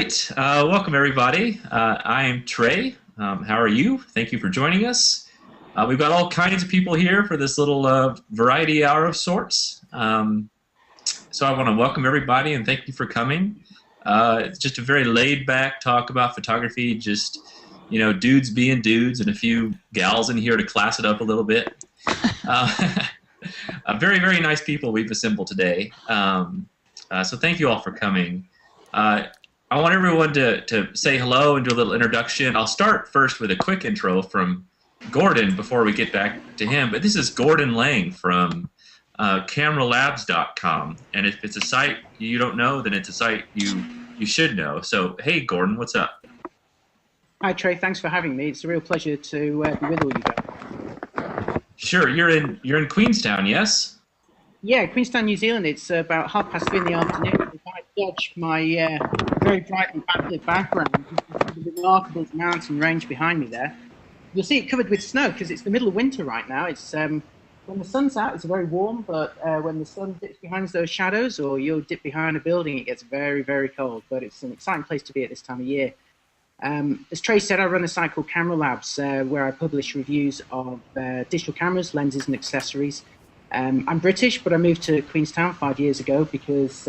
right, welcome everybody. I am Trey. How are you? Thank you for joining us. We've got all kinds of people here for this little variety hour of sorts. So I want to welcome everybody and thank you for coming. It's just a very laid-back talk about photography, just, you know, dudes being dudes and a few gals in here to class it up a little bit. Very, very nice people we've assembled today. So thank you all for coming. I want everyone to say hello and do a little introduction. I'll start first with a quick intro from Gorden before we get back to him. But this is Godron Laing from cameralabs.com. And if it's a site you don't know, then it's a site you should know. So, hey, Gorden, what's up? Hi, Trey. Thanks for having me. It's a real pleasure to be with all you guys. Sure. You're in Queenstown, yes? Yeah, Queenstown, New Zealand. It's about 3:30 in the afternoon. If I judge my very bright and backlit background, the remarkable mountain range behind me there, you'll see it covered with snow because it's the middle of winter right now. It's when the sun's out, it's very warm, but when the sun dips behind those shadows, or you'll dip behind a building, it gets very, very cold. But it's an exciting place to be at this time of year. As Trey said, I run a site called Camera Labs, where I publish reviews of digital cameras, lenses, and accessories. I'm British, but I moved to Queenstown 5 years ago because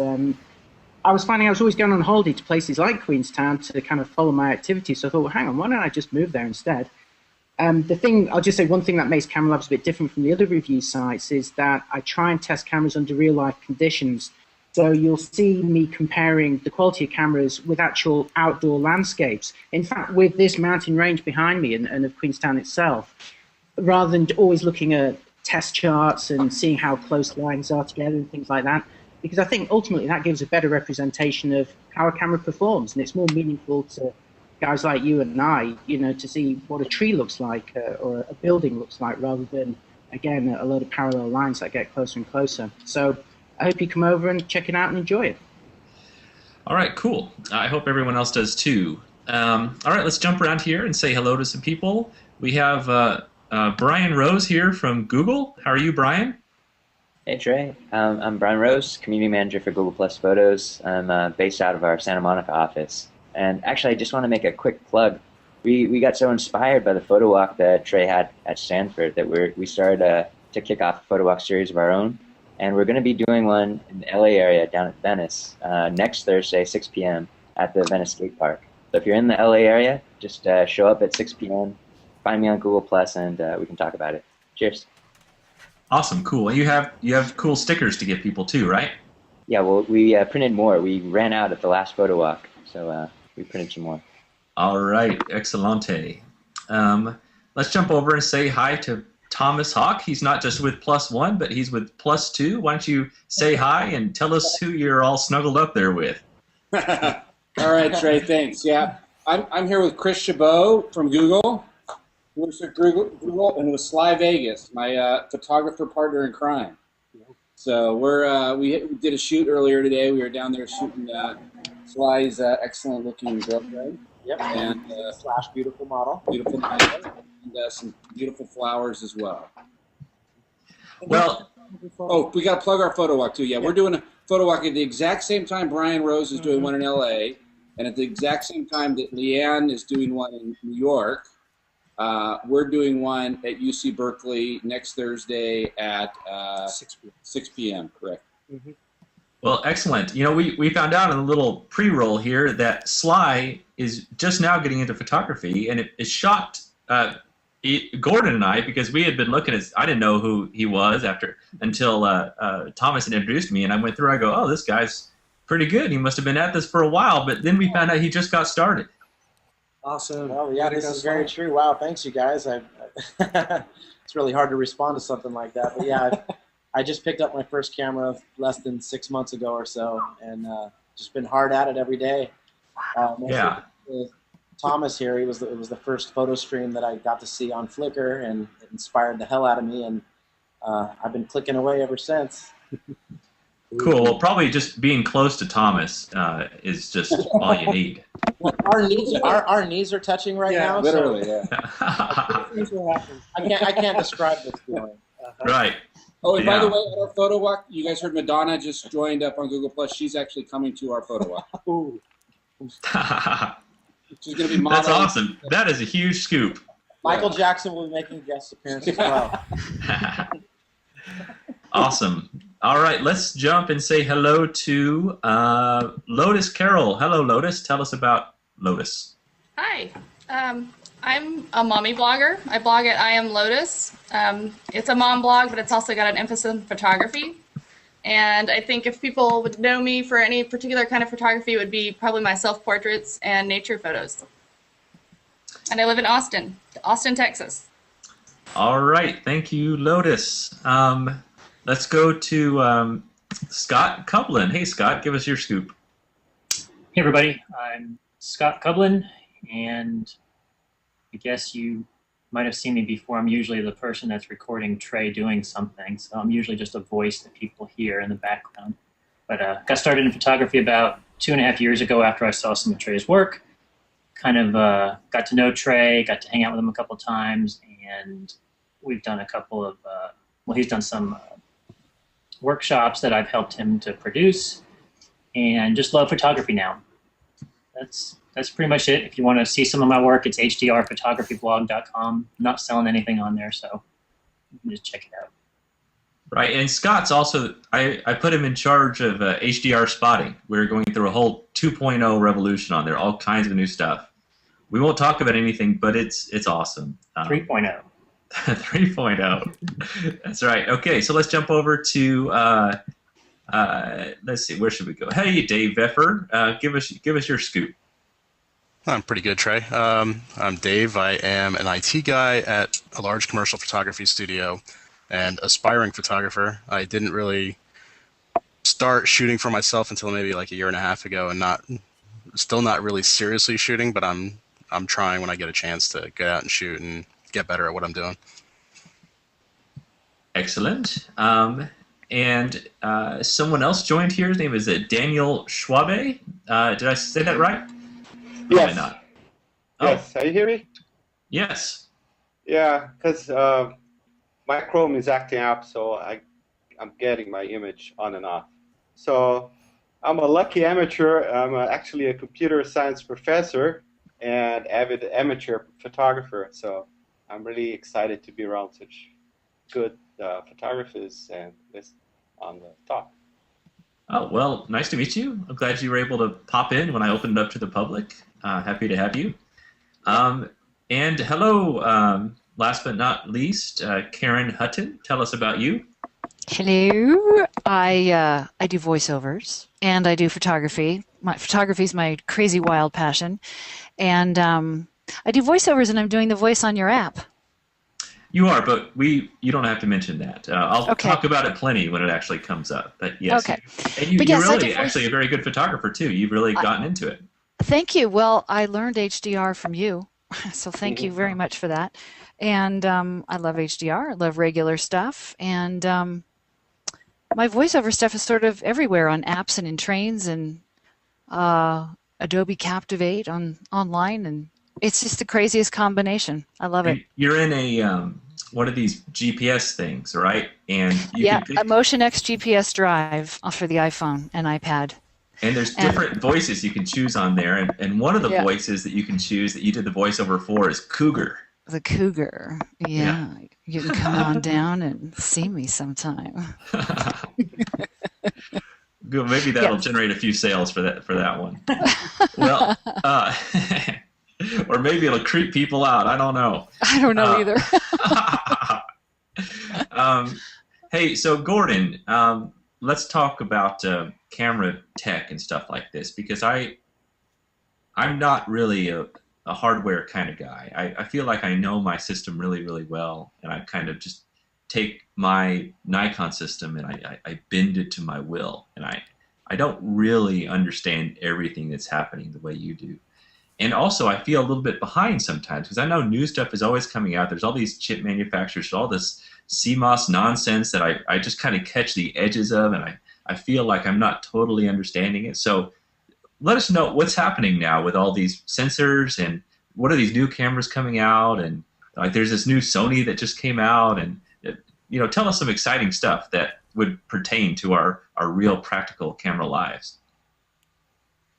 I was finding I was always going on holiday to places like Queenstown to kind of follow my activities. So I thought, well, hang on, why don't I just move there instead? I'll just say one thing that makes Camera Labs a bit different from the other review sites is that I try and test cameras under real-life conditions. So you'll see me comparing the quality of cameras with actual outdoor landscapes. In fact, with this mountain range behind me and of Queenstown itself, rather than always looking at test charts and seeing how close lines are together and things like that, because I think ultimately that gives a better representation of how a camera performs, and it's more meaningful to guys like you and I, you know, to see what a tree looks like or a building looks like, rather than, again, a load of parallel lines that get closer and closer. So I hope you come over and check it out and enjoy it. All right, cool. I hope everyone else does too. All right, let's jump around here and say hello to some people. We have Brian Rose here from Google. How are you, Brian? Hey, Trey. I'm Brian Rose, Community Manager for Google Plus Photos. I'm based out of our Santa Monica office. And actually, I just want to make a quick plug. We got so inspired by the PhotoWalk that Trey had at Stanford that we started to kick off a PhotoWalk series of our own. And we're going to be doing one in the LA area down at Venice next Thursday, 6 p.m. at the Venice Skate Park. So if you're in the LA area, just show up at 6 p.m., find me on Google Plus, and we can talk about it. Cheers. Awesome, cool. You have cool stickers to give people too, right? Yeah, well, we printed more. We ran out at the last PhotoWalk, so we printed some more. All right, excellente. Let's jump over and say hi to Thomas Hawk. He's not just with +1, but he's with +2. Why don't you say hi and tell us who you're all snuggled up there with? All right, Trey, thanks. Yeah, I'm here with Chris Chabot from Google. Works at Google and with Sly Vegas, my photographer partner in crime. So we did a shoot earlier today. We were down there shooting Sly's excellent-looking girlfriend. Yep. And slash beautiful model. Beautiful model, and some beautiful flowers as well. Well, oh, we got to plug our PhotoWalk too. Yeah, we're doing a PhotoWalk at the exact same time Brian Rose is doing one in LA, and at the exact same time that Leanne is doing one in New York. We're doing one at UC Berkeley next Thursday at 6 p.m. Correct. Mm-hmm. Well, excellent. You know, we found out in a little pre-roll here that Sly is just now getting into photography, and it shocked Gorden and I, because we had been looking at. I didn't know who he was until Thomas had introduced me, and I went through. I go, oh, this guy's pretty good. He must have been at this for a while, but then we found out he just got started. Awesome. Well, yeah, this is very true. Wow, thanks, you guys. It's really hard to respond to something like that. But yeah, I just picked up my first camera less than 6 months ago or so, and just been hard at it every day. Yeah. Thomas here, it was the first photo stream that I got to see on Flickr, and it inspired the hell out of me, and I've been clicking away ever since. Cool. Well, probably just being close to Thomas is just all you need. Our knees are touching right now. Literally, so I can't describe this feeling. Right. Oh, and by the way, at our PhotoWalk, you guys heard Madonna just joined up on Google Plus. She's actually coming to our PhotoWalk. Ooh. She's going to be That's modeling. awesome. That is a huge scoop. Michael Jackson will be making a guest appearance as well. Awesome. All right, let's jump and say hello to Lotus Carroll. Hello, Lotus. Tell us about Lotus. Hi. I'm a mommy blogger. I blog at I Am Lotus. It's a mom blog, but it's also got an emphasis on photography. And I think if people would know me for any particular kind of photography, it would be probably my self-portraits and nature photos. And I live in Austin, Texas. All right, thank you, Lotus. Let's go to Scott Kublin. Hey, Scott, give us your scoop. Hey, everybody. I'm Scott Kublin, and I guess you might have seen me before. I'm usually the person that's recording Trey doing something, so I'm usually just a voice that people hear in the background. But got started in photography about 2.5 years ago after I saw some of Trey's work. Kind of got to know Trey, got to hang out with him a couple times, and we've done a couple of, well, he's done some workshops that I've helped him to produce, and just love photography now. That's pretty much it. If you want to see some of my work, it's hdrphotographyblog.com. I'm not selling anything on there, so you can just check it out. Right, and Scott's also, I put him in charge of HDR spotting. We're going through a whole 2.0 revolution on there, all kinds of new stuff. We won't talk about anything, but it's awesome. 3.0. 3.0. That's right. Okay, so let's jump over to, let's see, where should we go? Hey, Dave Veffer, give us your scoop. I'm pretty good, Trey. I'm Dave. I am an IT guy at a large commercial photography studio and aspiring photographer. I didn't really start shooting for myself until maybe like 1.5 years ago, and still not really seriously shooting, but I'm trying when I get a chance to get out and shoot and get better at what I'm doing. Excellent. And someone else joined here. His name is Daniel Schwabe. Did I say that right? Yes. Probably not. Yes. Can you hear me? Yes. Yeah, because my Chrome is acting up, so I'm getting my image on and off. So I'm a lucky amateur. I'm actually a computer science professor and avid amateur photographer. So I'm really excited to be around such good photographers and this on the talk. Oh, well, nice to meet you. I'm glad you were able to pop in when I opened it up to the public. Happy to have you. And hello, last but not least, Karen Hutton. Tell us about you. Hello. I do voiceovers and I do photography. Photography is my crazy wild passion. And I do voiceovers, and I'm doing the voice on your app. You are, but you don't have to mention that. I'll talk about it plenty when it actually comes up. But yes, okay. And you're really actually a very good photographer too. You've really gotten into it. Thank you. Well, I learned HDR from you, so thank you very much for that. And I love HDR. I love regular stuff, and my voiceover stuff is sort of everywhere on apps and in trains and Adobe Captivate online, and it's just the craziest combination. I love it. You're in a one of these GPS things, right? And a Motion X GPS drive for the iPhone and iPad. And there's different voices you can choose on there, and one of the voices that you can choose that you did the voiceover for is Cougar. The Cougar, yeah. You can come on down and see me sometime. Good. Maybe that'll generate a few sales for that one. Well, or maybe it'll creep people out. I don't know. I don't know either. Hey, so Gorden, let's talk about camera tech and stuff like this, because I'm not really a hardware kind of guy. I feel like I know my system really, really well, and I kind of just take my Nikon system and I bend it to my will, and I don't really understand everything that's happening the way you do. And also, I feel a little bit behind sometimes, because I know new stuff is always coming out. There's all these chip manufacturers, all this CMOS nonsense that I just kind of catch the edges of, and I feel like I'm not totally understanding it. So let us know what's happening now with all these sensors, and what are these new cameras coming out, and like there's this new Sony that just came out, and tell us some exciting stuff that would pertain to our real practical camera lives.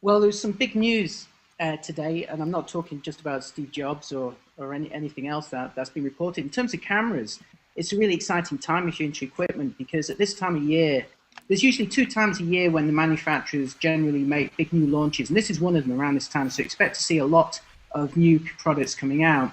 Well, there's some big news today, and I'm not talking just about Steve Jobs or anything else that's been reported. In terms of cameras, it's a really exciting time if you're into equipment, because at this time of year, there's usually 2 times a year when the manufacturers generally make big new launches, and this is one of them around this time, so expect to see a lot of new products coming out.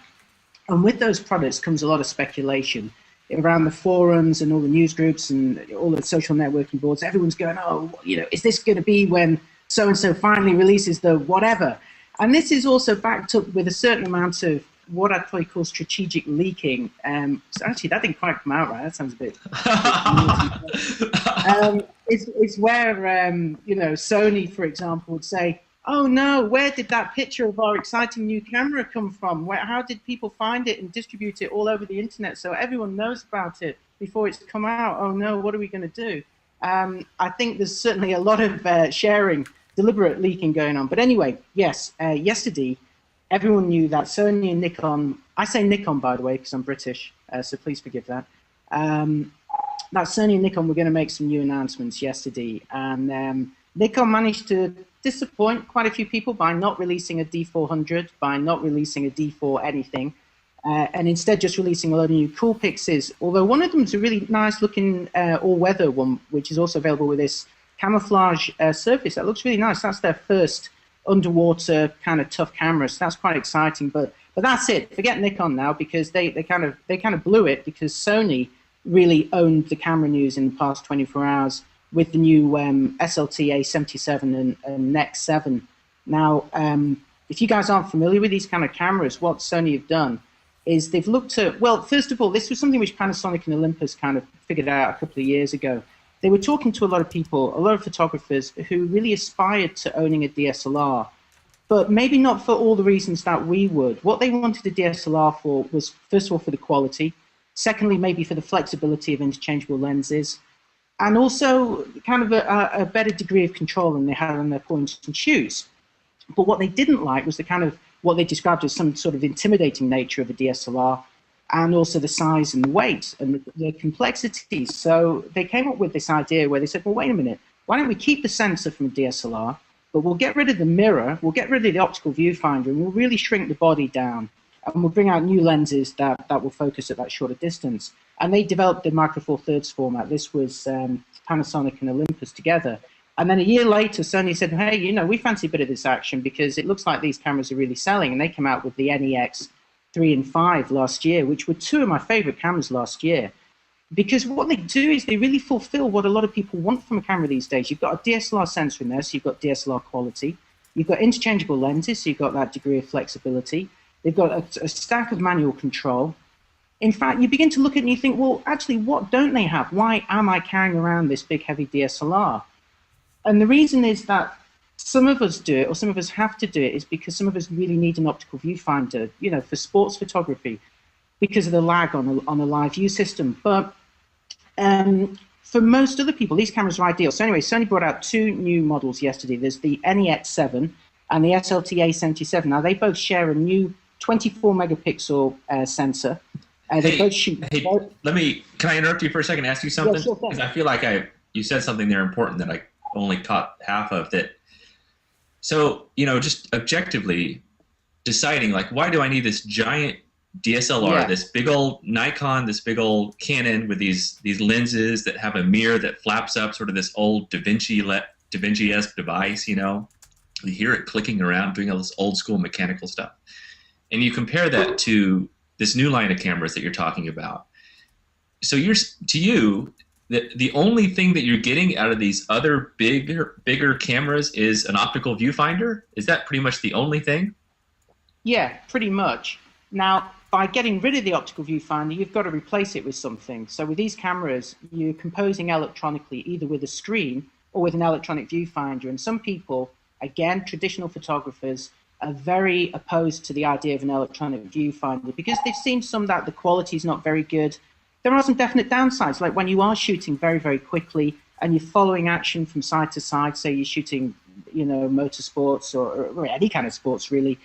And with those products comes a lot of speculation around the forums and all the news groups and all the social networking boards. Everyone's going, oh, is this going to be when so-and-so finally releases the whatever? And this is also backed up with a certain amount of what I'd probably call strategic leaking. So actually, that didn't quite come out right. That sounds a bit... it's where, Sony, for example, would say, oh no, where did that picture of our exciting new camera come from? How did people find it and distribute it all over the internet so everyone knows about it before it's come out? Oh no, what are we going to do? I think there's certainly a lot of sharing, deliberate leaking going on. But anyway, yes, yesterday, everyone knew that Sony and Nikon, I say Nikon, by the way, because I'm British, so please forgive that, that Sony and Nikon were going to make some new announcements yesterday. And Nikon managed to disappoint quite a few people by not releasing a D400, by not releasing a D4 anything, and instead just releasing a load of new cool Pixies. Although one of them is a really nice looking all-weather one, which is also available with this camouflage surface. That looks really nice. That's their first underwater kind of tough camera, so that's quite exciting. But that's it. Forget Nikon now, because they kind of blew it, because Sony really owned the camera news in the past 24 hours with the new SLT A77 and NEX 7. Now, if you guys aren't familiar with these kind of cameras, what Sony have done is they've looked at, well, first of all, this was something which Panasonic and Olympus kind of figured out a couple of years ago. They were talking to a lot of people, a lot of photographers who really aspired to owning a DSLR, but maybe not for all the reasons that we would. What they wanted a DSLR for was, first of all, for the quality. Secondly, maybe for the flexibility of interchangeable lenses. And also kind of a better degree of control than they had on their point and shoots. But what they didn't like was the kind of what they described as some sort of intimidating nature of a DSLR, and also the size and the weight and the complexities. So they came up with this idea where they said, well, wait a minute, why don't we keep the sensor from a DSLR, but we'll get rid of the mirror, we'll get rid of the optical viewfinder, and we'll really shrink the body down, and we'll bring out new lenses that will focus at that shorter distance. And they developed the Micro Four Thirds format. This was Panasonic and Olympus together. And then a year later, Sony said, hey, we fancy a bit of this action because it looks like these cameras are really selling. And they came out with the NEX 3 and 5 last year, which were 2 of my favorite cameras last year. Because what they do is they really fulfill what a lot of people want from a camera these days. You've got a DSLR sensor in there, so you've got DSLR quality. You've got interchangeable lenses, so you've got that degree of flexibility. They've got a stack of manual control. In fact, you begin to look at it and you think, well, actually, what don't they have? Why am I carrying around this big, heavy DSLR? And the reason is that some of us do it, or some of us have to do it, is because some of us really need an optical viewfinder, for sports photography, because of the lag on a live view system. But for most other people, these cameras are ideal. So anyway, Sony brought out 2 new models yesterday. There's the NEX 7 and the SLT A77. Now, they both share a new 24 megapixel sensor. They both shoot. Hey, can I interrupt you for a second and ask you something? Yeah, sure thing. Because I feel like you said something there important that I only caught half of that. So, just objectively deciding, like, why do I need this giant DSLR, this big old Nikon, this big old Canon with these lenses that have a mirror that flaps up, sort of this old Da Vinci-esque device, You hear it clicking around, doing all this old school mechanical stuff. And you compare that to this new line of cameras that you're talking about. So the only thing that you're getting out of these other bigger cameras is an optical viewfinder? Is that pretty much the only thing? Yeah, pretty much. Now, by getting rid of the optical viewfinder, you've got to replace it with something. So with these cameras, you're composing electronically, either with a screen or with an electronic viewfinder. And some people, again, traditional photographers, are very opposed to the idea of an electronic viewfinder because they've seen that the quality is not very good. There are some definite downsides, like when you are shooting very, very quickly and you're following action from side to side, say you're shooting, motorsports or any kind of sports really,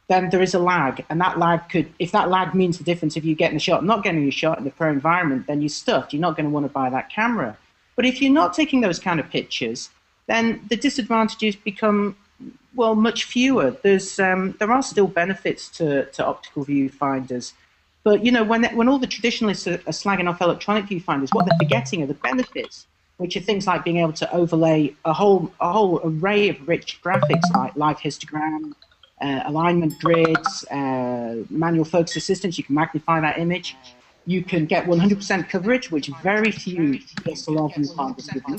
then there is a lag. And that lag if that lag means the difference of you getting a shot, not getting a shot in the pro environment, then you're stuffed. You're not going to want to buy that camera. But if you're not taking those kind of pictures, then the disadvantages become Well, much fewer. There are still benefits to optical viewfinders, but when all the traditionalists are slagging off electronic viewfinders, what they're forgetting are the benefits, which are things like being able to overlay a whole array of rich graphics like live histogram, alignment grids, manual focus assistance. You can magnify that image. You can get 100% coverage, which very few DSLR viewfinders give you.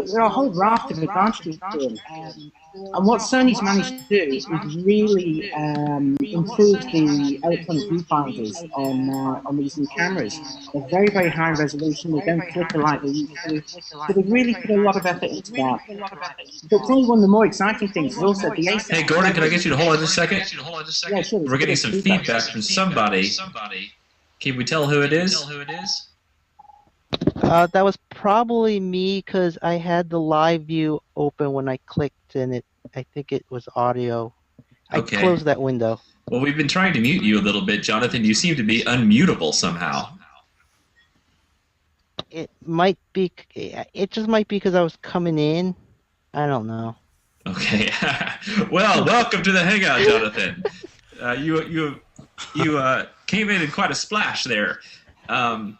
There are a whole raft of advantages to them. And what Sony's managed to do is really improve the electronic viewfinders on these new cameras. They're very, very high resolution. They don't flicker like they used to. So they really put a lot of effort into that. But probably one of the more exciting things is also the A7. Hey, Gordon, can I get you to hold on just a second? Yeah, sure. We're getting some feedback from somebody. Can we tell who it is? That was probably me because I had the live view open when I clicked, and I think it was audio. Okay. I closed that window. Well, we've been trying to mute you a little bit, Jonathan. You seem to be unmutable somehow. It might be. It just might be because I was coming in. I don't know. Okay. Well, welcome to the Hangout, Jonathan. You came in quite a splash there. I'm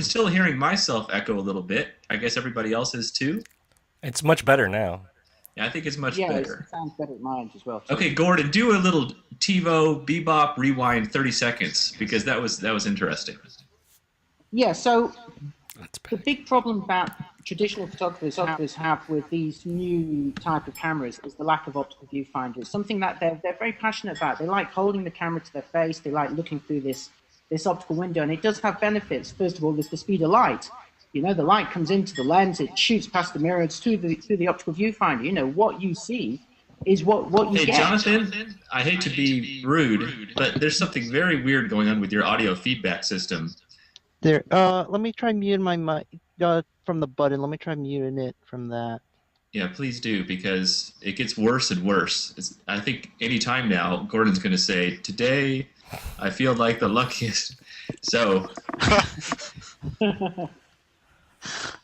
still hearing myself echo a little bit. I guess everybody else is too. It's much better now. Yeah, I think it's much Yeah, better. it sounds better at mine as well. Too. Okay, Gordon, do a little TiVo bebop rewind 30 seconds because that was interesting. Yeah, so the big problem that traditional photographers have with these new type of cameras is the lack of optical viewfinder. It's something that they're very passionate about. They like holding the camera to their face. They like looking through this optical window, and it does have benefits. First of all, there's the speed of light. The light comes into the lens, it shoots past the mirror, it's through the optical viewfinder. What you see is what you get. Hey, Jonathan, I hate to be rude, but there's something very weird going on with your audio feedback system. There. Let me try muting my mic from the button. Let me try muting it from that. Yeah, please do, because it gets worse and worse. I think any time now, Gordon's going to say, today I feel like the luckiest. So,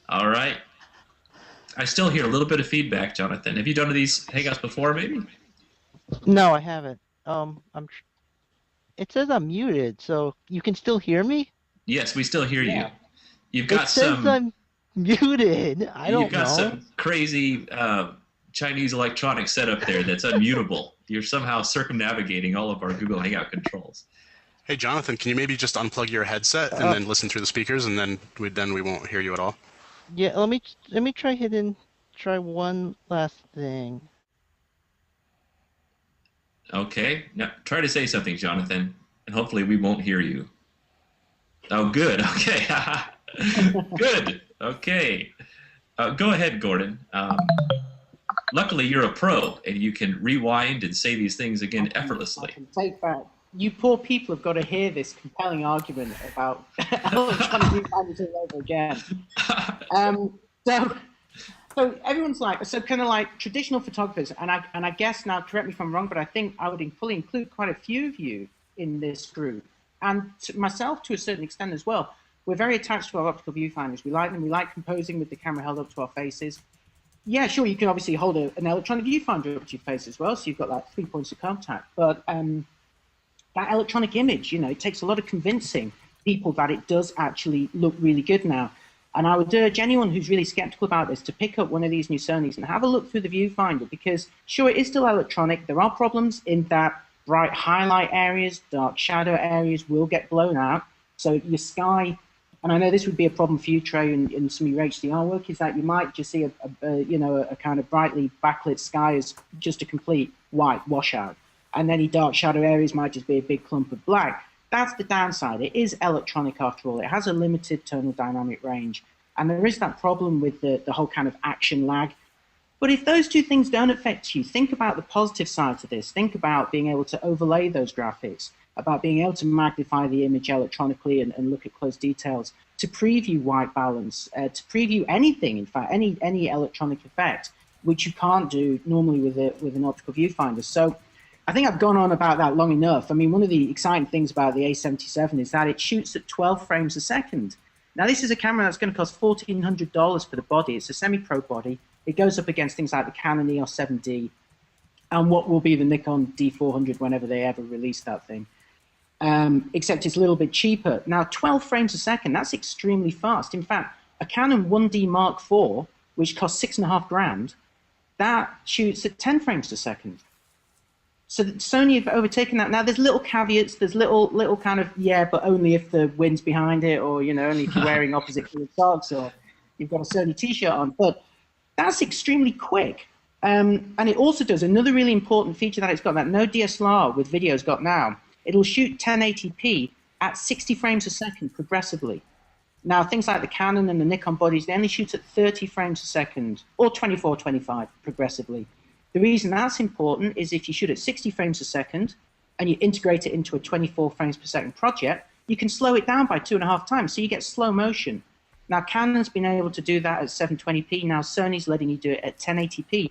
all right. I still hear a little bit of feedback, Jonathan. Have you done these Hangouts before, maybe? No, I haven't. It says I'm muted, so you can still hear me? Yes, we still hear you. Yeah. You've got it says I'm muted. I don't know. You've got some crazy Chinese electronic setup there that's unmutable. You're somehow circumnavigating all of our Google Hangout controls. Hey, Jonathan, can you maybe just unplug your headset and then listen through the speakers, and then we won't hear you at all? Yeah, let me try one last thing. Okay. Now try to say something, Jonathan, and hopefully we won't hear you. Oh, good. Okay. Good. Okay. Go ahead, Gordon. Luckily, you're a pro, and you can rewind and say these things again effortlessly. I can take back. You poor people have got to hear this compelling argument about electronic viewfinders all over again. So everyone's like, kind of like traditional photographers, and I guess now, correct me if I'm wrong, but I think I would fully include quite a few of you in this group, and myself to a certain extent as well. We're very attached to our optical viewfinders. We like them. We like composing with the camera held up to our faces. Yeah, sure, you can obviously hold an electronic viewfinder up to your face as well, so you've got like 3 points of contact. But that electronic image, it takes a lot of convincing people that it does actually look really good now. And I would urge anyone who's really skeptical about this to pick up one of these new Sonys and have a look through the viewfinder, because sure, it is still electronic. There are problems in that bright highlight areas, dark shadow areas will get blown out. So your sky, and I know this would be a problem for you, Trey, in some of your HDR work, is that you might just see a kind of brightly backlit sky as just a complete white washout. And any dark shadow areas might just be a big clump of black. That's the downside. It is electronic after all. It has a limited tonal dynamic range. And there is that problem with the whole kind of action lag. But if those two things don't affect you, think about the positive side to this. Think about being able to overlay those graphics, about being able to magnify the image electronically and look at close details, to preview white balance, to preview anything, in fact, any electronic effect, which you can't do normally with an optical viewfinder. So I think I've gone on about that long enough. I mean, one of the exciting things about the A77 is that it shoots at 12 frames a second. Now, this is a camera that's going to cost $1,400 for the body. It's a semi-pro body. It goes up against things like the Canon EOS 7D and what will be the Nikon D400 whenever they ever release that thing. Except it's a little bit cheaper. Now, 12 frames a second, that's extremely fast. In fact, a Canon 1D Mark IV, which costs $6,500, that shoots at 10 frames a second. So Sony have overtaken that. Now, there's little caveats. There's little kind of, yeah, but only if the wind's behind it, or, you know, only if you're wearing opposite colored socks, or you've got a Sony T-shirt on. But that's extremely quick. And it also does another really important feature that it's got that no DSLR with video's got now. It'll shoot 1080p at 60 frames a second progressively. Now, things like the Canon and the Nikon bodies, they only shoot at 30 frames a second, or 24, 25 progressively. The reason that's important is if you shoot at 60 frames a second and you integrate it into a 24 frames per second project, you can slow it down by 2.5 times, so you get slow motion. Now, Canon's been able to do that at 720p. Now, Sony's letting you do it at 1080p.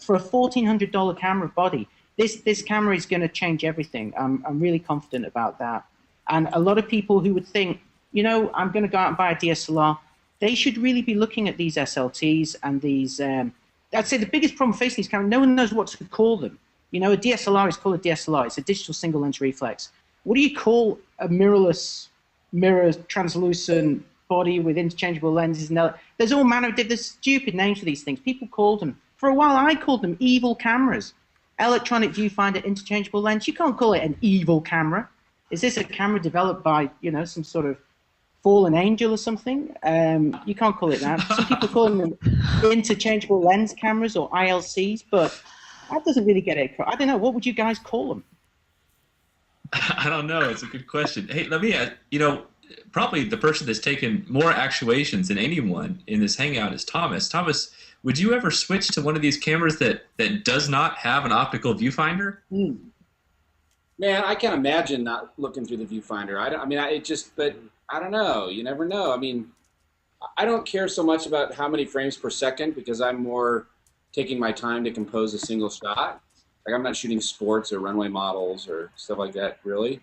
For a $1,400 camera body, this camera is going to change everything. I'm really confident about that. And a lot of people who would think, you know, I'm going to go out and buy a DSLR, they should really be looking at these SLTs and these. I'd say the biggest problem facing these cameras, no one knows what to call them. You know, a DSLR is called a DSLR. It's a digital single lens reflex. What do you call a mirrorless, translucent body with interchangeable lenses? And there's all manner of there's stupid names for these things. People called them. For a while, I called them evil cameras. Electronic viewfinder, interchangeable lens. You can't call it an evil camera. Is this a camera developed by, you know, some sort of fallen angel or something? You can't call it that. Some people call them interchangeable lens cameras or ILCs, but that doesn't really get it. I don't know. What would you guys call them? I don't know. It's a good question. Hey, let me ask, you know, probably the person that's taken more actuations than anyone in this Hangout is Thomas. Thomas, would you ever switch to one of these cameras that does not have an optical viewfinder? Man, I can't imagine not looking through the viewfinder. But I don't know. You never know. I mean, I don't care so much about how many frames per second because I'm more taking my time to compose a single shot. Like, I'm not shooting sports or runway models or stuff like that, really.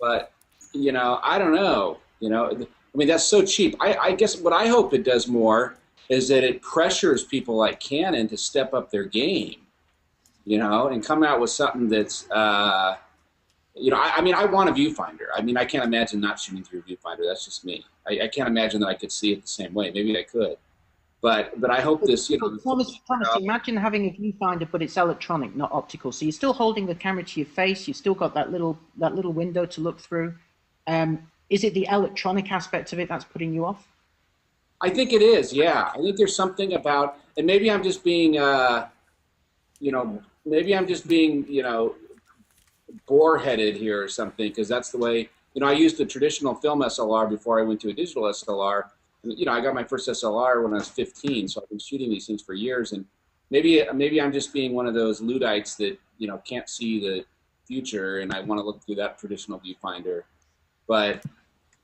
But, you know, I don't know. You know, I mean, that's so cheap. I guess what I hope it does more is that it pressures people like Canon to step up their game, you know, and come out with something that's, you know, I mean, I want a viewfinder. I mean, I can't imagine not shooting through a viewfinder. That's just me. I can't imagine that I could see it the same way. Maybe I could. But I hope this, you know. Thomas, imagine having a viewfinder, but it's electronic, not optical. So you're still holding the camera to your face. You've still got that little window to look through. Is it the electronic aspect of it that's putting you off? I think it is, yeah. I think there's something about, and maybe I'm just being, you know, bore-headed here or something, because that's the way, you know, I used a traditional film SLR before I went to a digital SLR. And, you know, I got my first SLR when I was 15, so I've been shooting these things for years. And maybe I'm just being one of those Luddites that, you know, can't see the future, and I want to look through that traditional viewfinder. But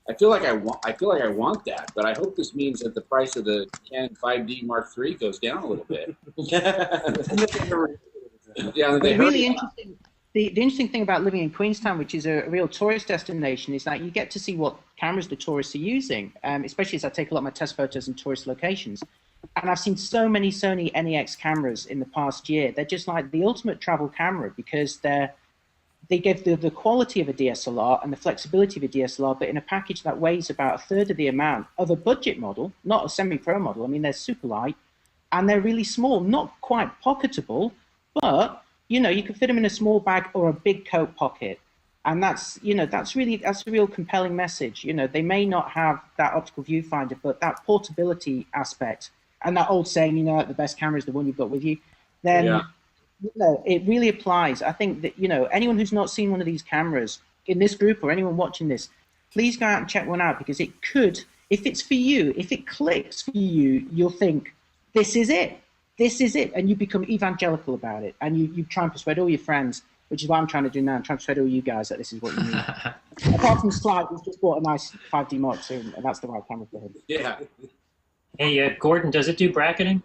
I feel like I want that, but I hope this means that the price of the Canon 5D Mark III goes down a little bit. Yeah, really interesting. The interesting thing about living in Queenstown, which is a real tourist destination, is that you get to see what cameras the tourists are using, especially as I take a lot of my test photos in tourist locations. And I've seen so many Sony NEX cameras in the past year. They're just like the ultimate travel camera because they give the quality of a DSLR and the flexibility of a DSLR, but in a package that weighs about a third of the amount of a budget model, not a semi-pro model. I mean, they're super light, and they're really small, not quite pocketable, but, you know, you can fit them in a small bag or a big coat pocket. And that's, you know, that's a real compelling message. You know, they may not have that optical viewfinder, but that portability aspect and that old saying, you know, the best camera is the one you've got with you, then... Yeah. You know, it really applies. I think that, you know, anyone who's not seen one of these cameras in this group or anyone watching this, please go out and check one out, because it could, if it's for you, if it clicks for you, you'll think, this is it. This is it. And you become evangelical about it. And you try and persuade all your friends, which is what I'm trying to do now. I'm trying to persuade all you guys that this is what you need. Apart from Slide, who's just bought a nice 5D Mark II, and that's the right camera for him. Yeah. Hey, Gordon, does it do bracketing?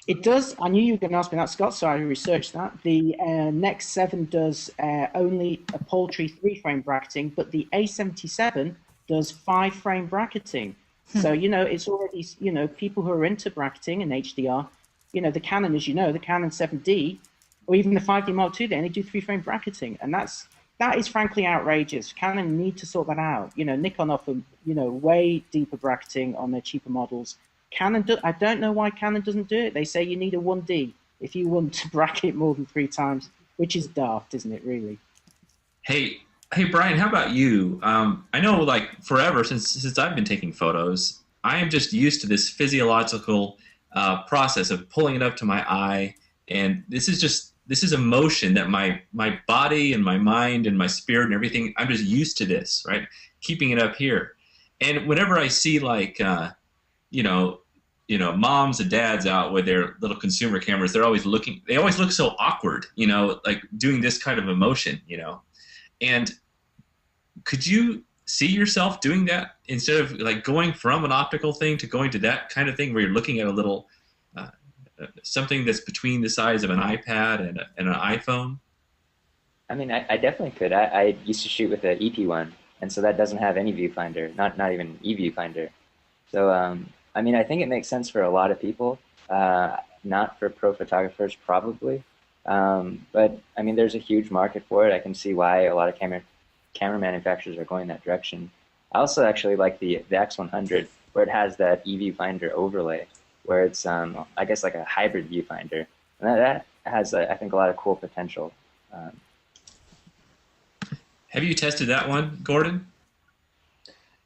It does. I knew you were going to ask me that, Scott, so I researched that. The Nex 7 does only a paltry 3-frame bracketing, but the A77 does 5-frame bracketing. So, you know, it's already, you know, people who are into bracketing and HDR, You know, the Canon, as you know, the Canon 7D, or even the 5D Mark II, they only do 3-frame bracketing, and that is frankly outrageous. Canon need to sort that out. You know, Nikon offer, you know, way deeper bracketing on their cheaper models. I don't know why Canon doesn't do it. They say you need a 1D if you want to bracket more than 3 times, which is daft, isn't it, really? Hey, Brian, how about you? I know, like, forever since I've been taking photos, I am just used to this physiological process of pulling it up to my eye, and this is a motion that my body and my mind and my spirit and everything, I'm just used to this, right? Keeping it up here. And whenever I see, like, you know, moms and dads out with their little consumer cameras, they always look so awkward, you know, like doing this kind of a motion, you know. And could you see yourself doing that instead of like going from an optical thing to going to that kind of thing where you're looking at a little something that's between the size of an iPad and an iPhone? I mean, I definitely could. I used to shoot with an EP1, and so that doesn't have any viewfinder, not even e-viewfinder. So, I mean, I think it makes sense for a lot of people, not for pro photographers probably. But, I mean, there's a huge market for it. I can see why a lot of camera manufacturers are going that direction. I also actually like the X100, where it has that e-viewfinder overlay, where it's, I guess, like a hybrid viewfinder. And that has, I think, a lot of cool potential. Have you tested that one, Gordon?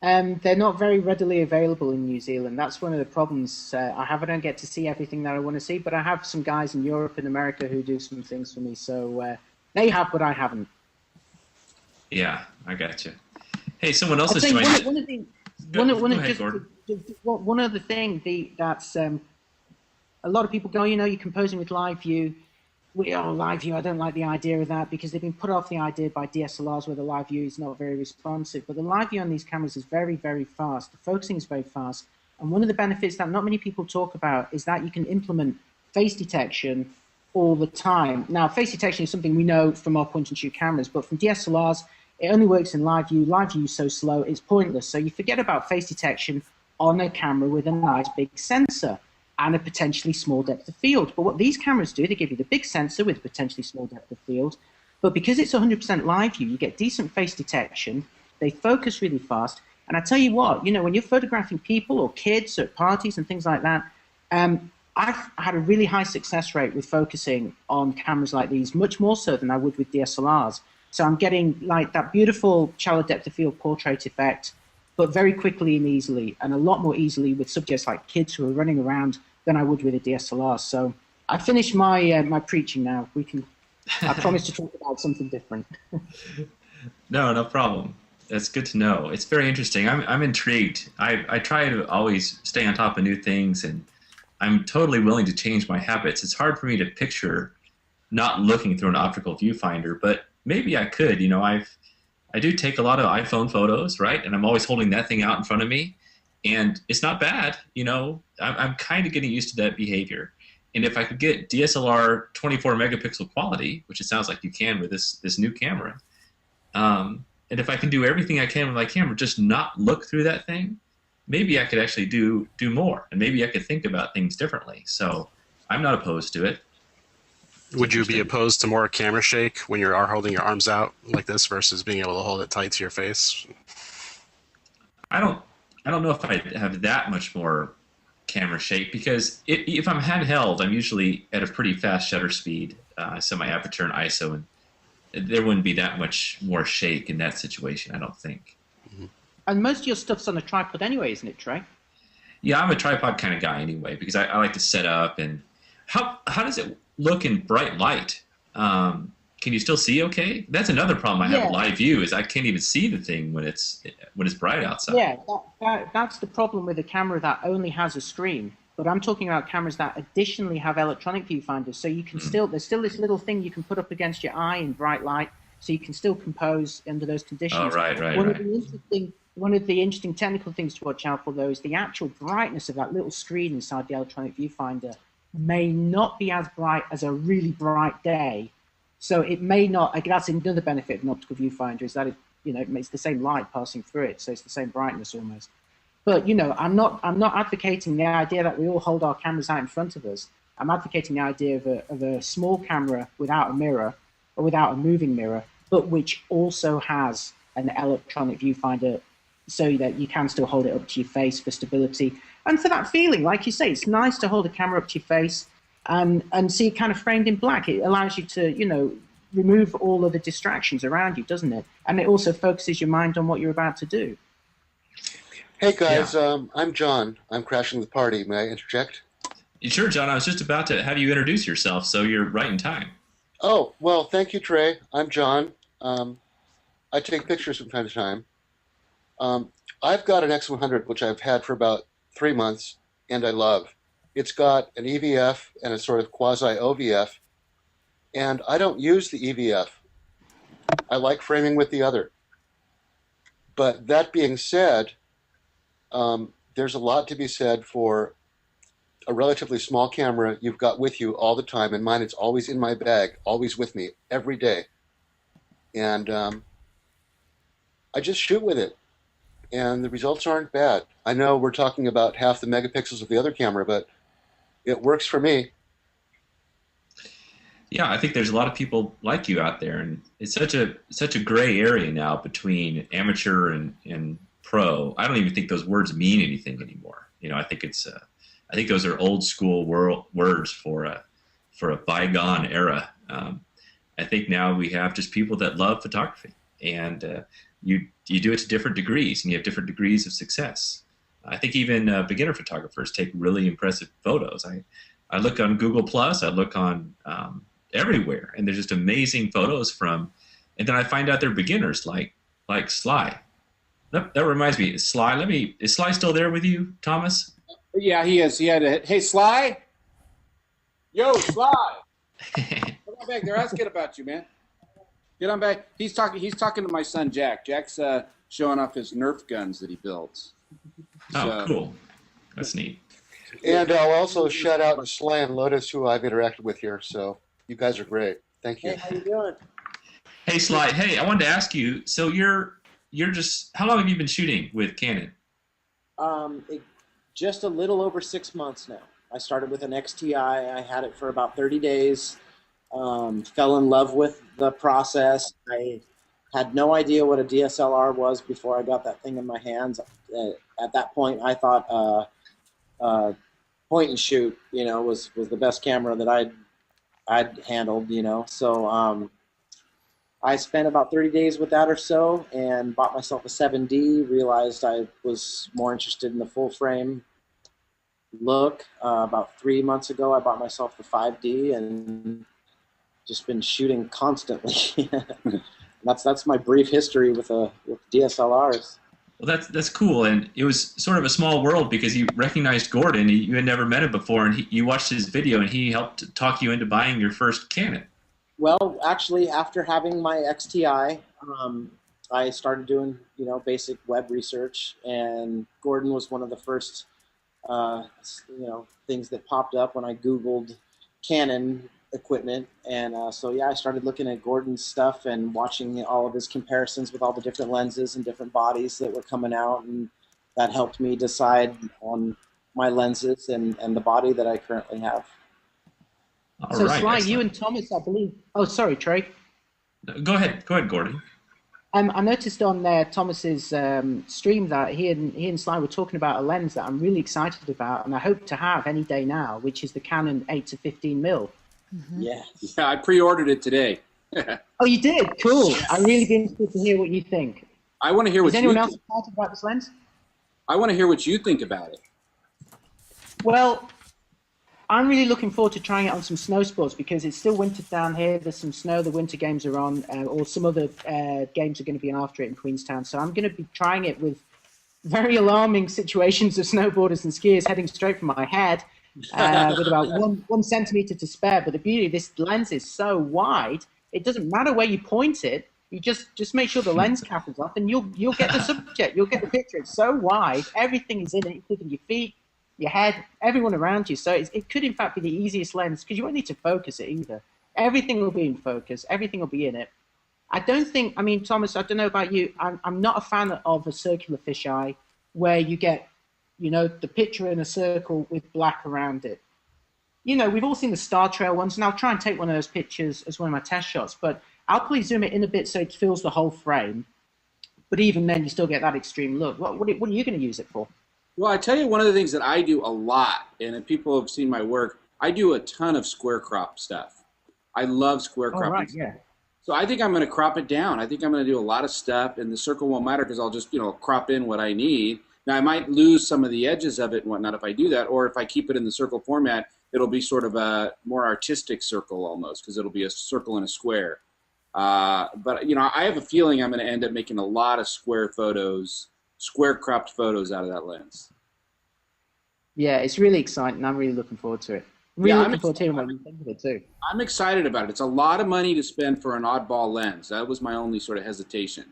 They're not very readily available in New Zealand. That's one of the problems. I don't get to see everything that I want to see, but I have some guys in Europe and America who do some things for me. So they have, but I haven't. Yeah, I got you. Hey, someone else is joining. One other thing that's a lot of people go, you know, you're composing with live view. Live view, I don't like the idea of that because they've been put off the idea by DSLRs where the live view is not very responsive. But the live view on these cameras is very, very fast. The focusing is very fast. And one of the benefits that not many people talk about is that you can implement face detection all the time. Now, face detection is something we know from our point-and-shoot cameras, but from DSLRs, it only works in live view. Live view is so slow, it's pointless. So you forget about face detection on a camera with a nice big sensor and a potentially small depth of field. But what these cameras do, they give you the big sensor with a potentially small depth of field. But because it's 100% live view, you get decent face detection. They focus really fast. And I tell you what, you know, when you're photographing people or kids at parties and things like that, I've had a really high success rate with focusing on cameras like these, much more so than I would with DSLRs. So I'm getting like that beautiful shallow depth of field portrait effect, but very quickly and easily, and a lot more easily with subjects like kids who are running around than I would with a DSLR. So I finished my my preaching now. I promise to talk about something different. No problem. That's good to know. It's very interesting. I'm intrigued. I try to always stay on top of new things, and I'm totally willing to change my habits. It's hard for me to picture not looking through an optical viewfinder, but maybe I could. You know, I do take a lot of iPhone photos, right? And I'm always holding that thing out in front of me. And it's not bad, you know. I'm kind of getting used to that behavior. And if I could get DSLR 24 megapixel quality, which it sounds like you can with this new camera, and if I can do everything I can with my camera, just not look through that thing, maybe I could actually do more, and maybe I could think about things differently. So I'm not opposed to it. Would you be opposed to more camera shake when you are holding your arms out like this versus being able to hold it tight to your face? I don't know if I have that much more camera shake because if I'm handheld, I'm usually at a pretty fast shutter speed, so my aperture and ISO, and there wouldn't be that much more shake in that situation, I don't think. Mm-hmm. And most of your stuff's on a tripod anyway, isn't it, Trey? Yeah, I'm a tripod kind of guy anyway because I like to set up. And how does it look in bright light? Can you still see okay? That's another problem I have with live view is I can't even see the thing when it's bright outside. Yeah, that's the problem with a camera that only has a screen. But I'm talking about cameras that additionally have electronic viewfinders. So you can there's still this little thing you can put up against your eye in bright light, so you can still compose under those conditions. Oh, right. One of the interesting technical things to watch out for, though, is the actual brightness of that little screen inside the electronic viewfinder may not be as bright as a really bright day. So it may not. That's another benefit of an optical viewfinder is that it makes the same light passing through it, so it's the same brightness almost. But I'm not advocating the idea that we all hold our cameras out in front of us. I'm advocating the idea of a small camera without a mirror or without a moving mirror, but which also has an electronic viewfinder so that you can still hold it up to your face for stability. And for that feeling, like you say, it's nice to hold a camera up to your face and see it kind of framed in black. It allows you to, you know, remove all of the distractions around you, doesn't it? And it also focuses your mind on what you're about to do. Hey guys, I'm John. I'm crashing the party. May I interject? Sure, John. I was just about to have you introduce yourself, so you're right in time. Oh, well, thank you, Trey. I'm John. I take pictures from time to time. I've got an X100, which I've had for about 3 months, and I love. It's got an EVF and a sort of quasi-OVF, and I don't use the EVF. I like framing with the other. But that being said, there's a lot to be said for a relatively small camera you've got with you all the time, and mine, it's always in my bag, always with me, every day. And I just shoot with it, and the results aren't bad. I know we're talking about half the megapixels of the other camera, but it works for me. Yeah, I think there's a lot of people like you out there, and it's such a gray area now between amateur and pro. I don't even think those words mean anything anymore. You know, I think it's I think those are old school words for a bygone era. I think now we have just people that love photography, and you do it to different degrees, and you have different degrees of success. I think even beginner photographers take really impressive photos. I look on Google Plus, I look on everywhere, and there's just amazing photos from, and then I find out they're beginners like Sly. That reminds me, Sly. Is Sly still there with you, Thomas? Yeah, he is. He had a, hey, Sly. Yo, Sly. Come on back there. Asking about you, man. Get on back. He's talking to my son, Jack. Jack's showing off his Nerf guns that he builds. Oh, cool. That's neat. And I'll also shout out Sly and Lotus, who I've interacted with here. So you guys are great. Thank you. Hey, how you doing? Hey, Sly. Hey, I wanted to ask you. So you're just, how long have you been shooting with Canon? Just a little over 6 months now. I started with an XTI. I had it for about 30 days. Fell in love with the process. I had no idea what a DSLR was before I got that thing in my hands. At that point, I thought point and shoot, you know, was the best camera that I'd handled, you know. So I spent about 30 days with that or so, and bought myself a 7D. Realized I was more interested in the full frame look. About 3 months ago, I bought myself the 5D, and just been shooting constantly. That's my brief history with DSLRs. Well, that's cool, and it was sort of a small world because you recognized Gorden. You had never met him before, and you watched his video, and he helped talk you into buying your first Canon. Well, actually, after having my XTI, I started doing, you know, basic web research, and Gorden was one of the first, you know, things that popped up when I Googled Canon equipment. And so yeah, I started looking at Gorden's stuff and watching all of his comparisons with all the different lenses and different bodies that were coming out, and that helped me decide on my lenses and the body that I currently have. So Sly, you and Thomas, I believe. Oh, sorry, Trey. Go ahead, Gorden. I noticed on Thomas's stream that he and Sly were talking about a lens that I'm really excited about, and I hope to have any day now, which is the Canon 8 to 15 mil. Mm-hmm. Yeah, I pre-ordered it today. Oh, you did? Cool. I'm really interested to hear what you think. I want to hear what Is anyone else excited about this lens? I want to hear what you think about it. Well, I'm really looking forward to trying it on some snow sports because it's still winter down here. There's some snow. The winter games are on, or some other games are going to be after it in Queenstown. So I'm going to be trying it with very alarming situations of snowboarders and skiers heading straight from my head. With about 1 centimeter to spare. But the beauty of this lens is so wide, it doesn't matter where you point it. You just make sure the lens cap is off, and you'll get the subject. You'll get the picture. It's so wide, everything is in it, including your feet, your head, everyone around you. So it could in fact be the easiest lens because you won't need to focus it either. Everything will be in focus. Everything will be in it. I don't think. I mean, Thomas, I don't know about you. I'm not a fan of a circular fisheye where you get, you know, the picture in a circle with black around it. you know, we've all seen the Star Trail ones, and I'll try and take one of those pictures as one of my test shots, but I'll probably zoom it in a bit so it fills the whole frame. But even then, you still get that extreme look. What are you going to use it for? Well, I tell you, one of the things that I do a lot, and if people have seen my work, I do a ton of square crop stuff. I love square cropping. Right, yeah. So I think I'm going to crop it down. I think I'm going to do a lot of stuff, and the circle won't matter because I'll just, crop in what I need. Now, I might lose some of the edges of it and whatnot if I do that, or if I keep it in the circle format, it'll be sort of a more artistic circle almost because it'll be a circle and a square. But, I have a feeling I'm going to end up making a lot of square cropped photos out of that lens. Yeah, it's really exciting. I'm really looking forward to it. Looking forward to hearing what you think of it too. I'm excited about it. It's a lot of money to spend for an oddball lens. That was my only sort of hesitation,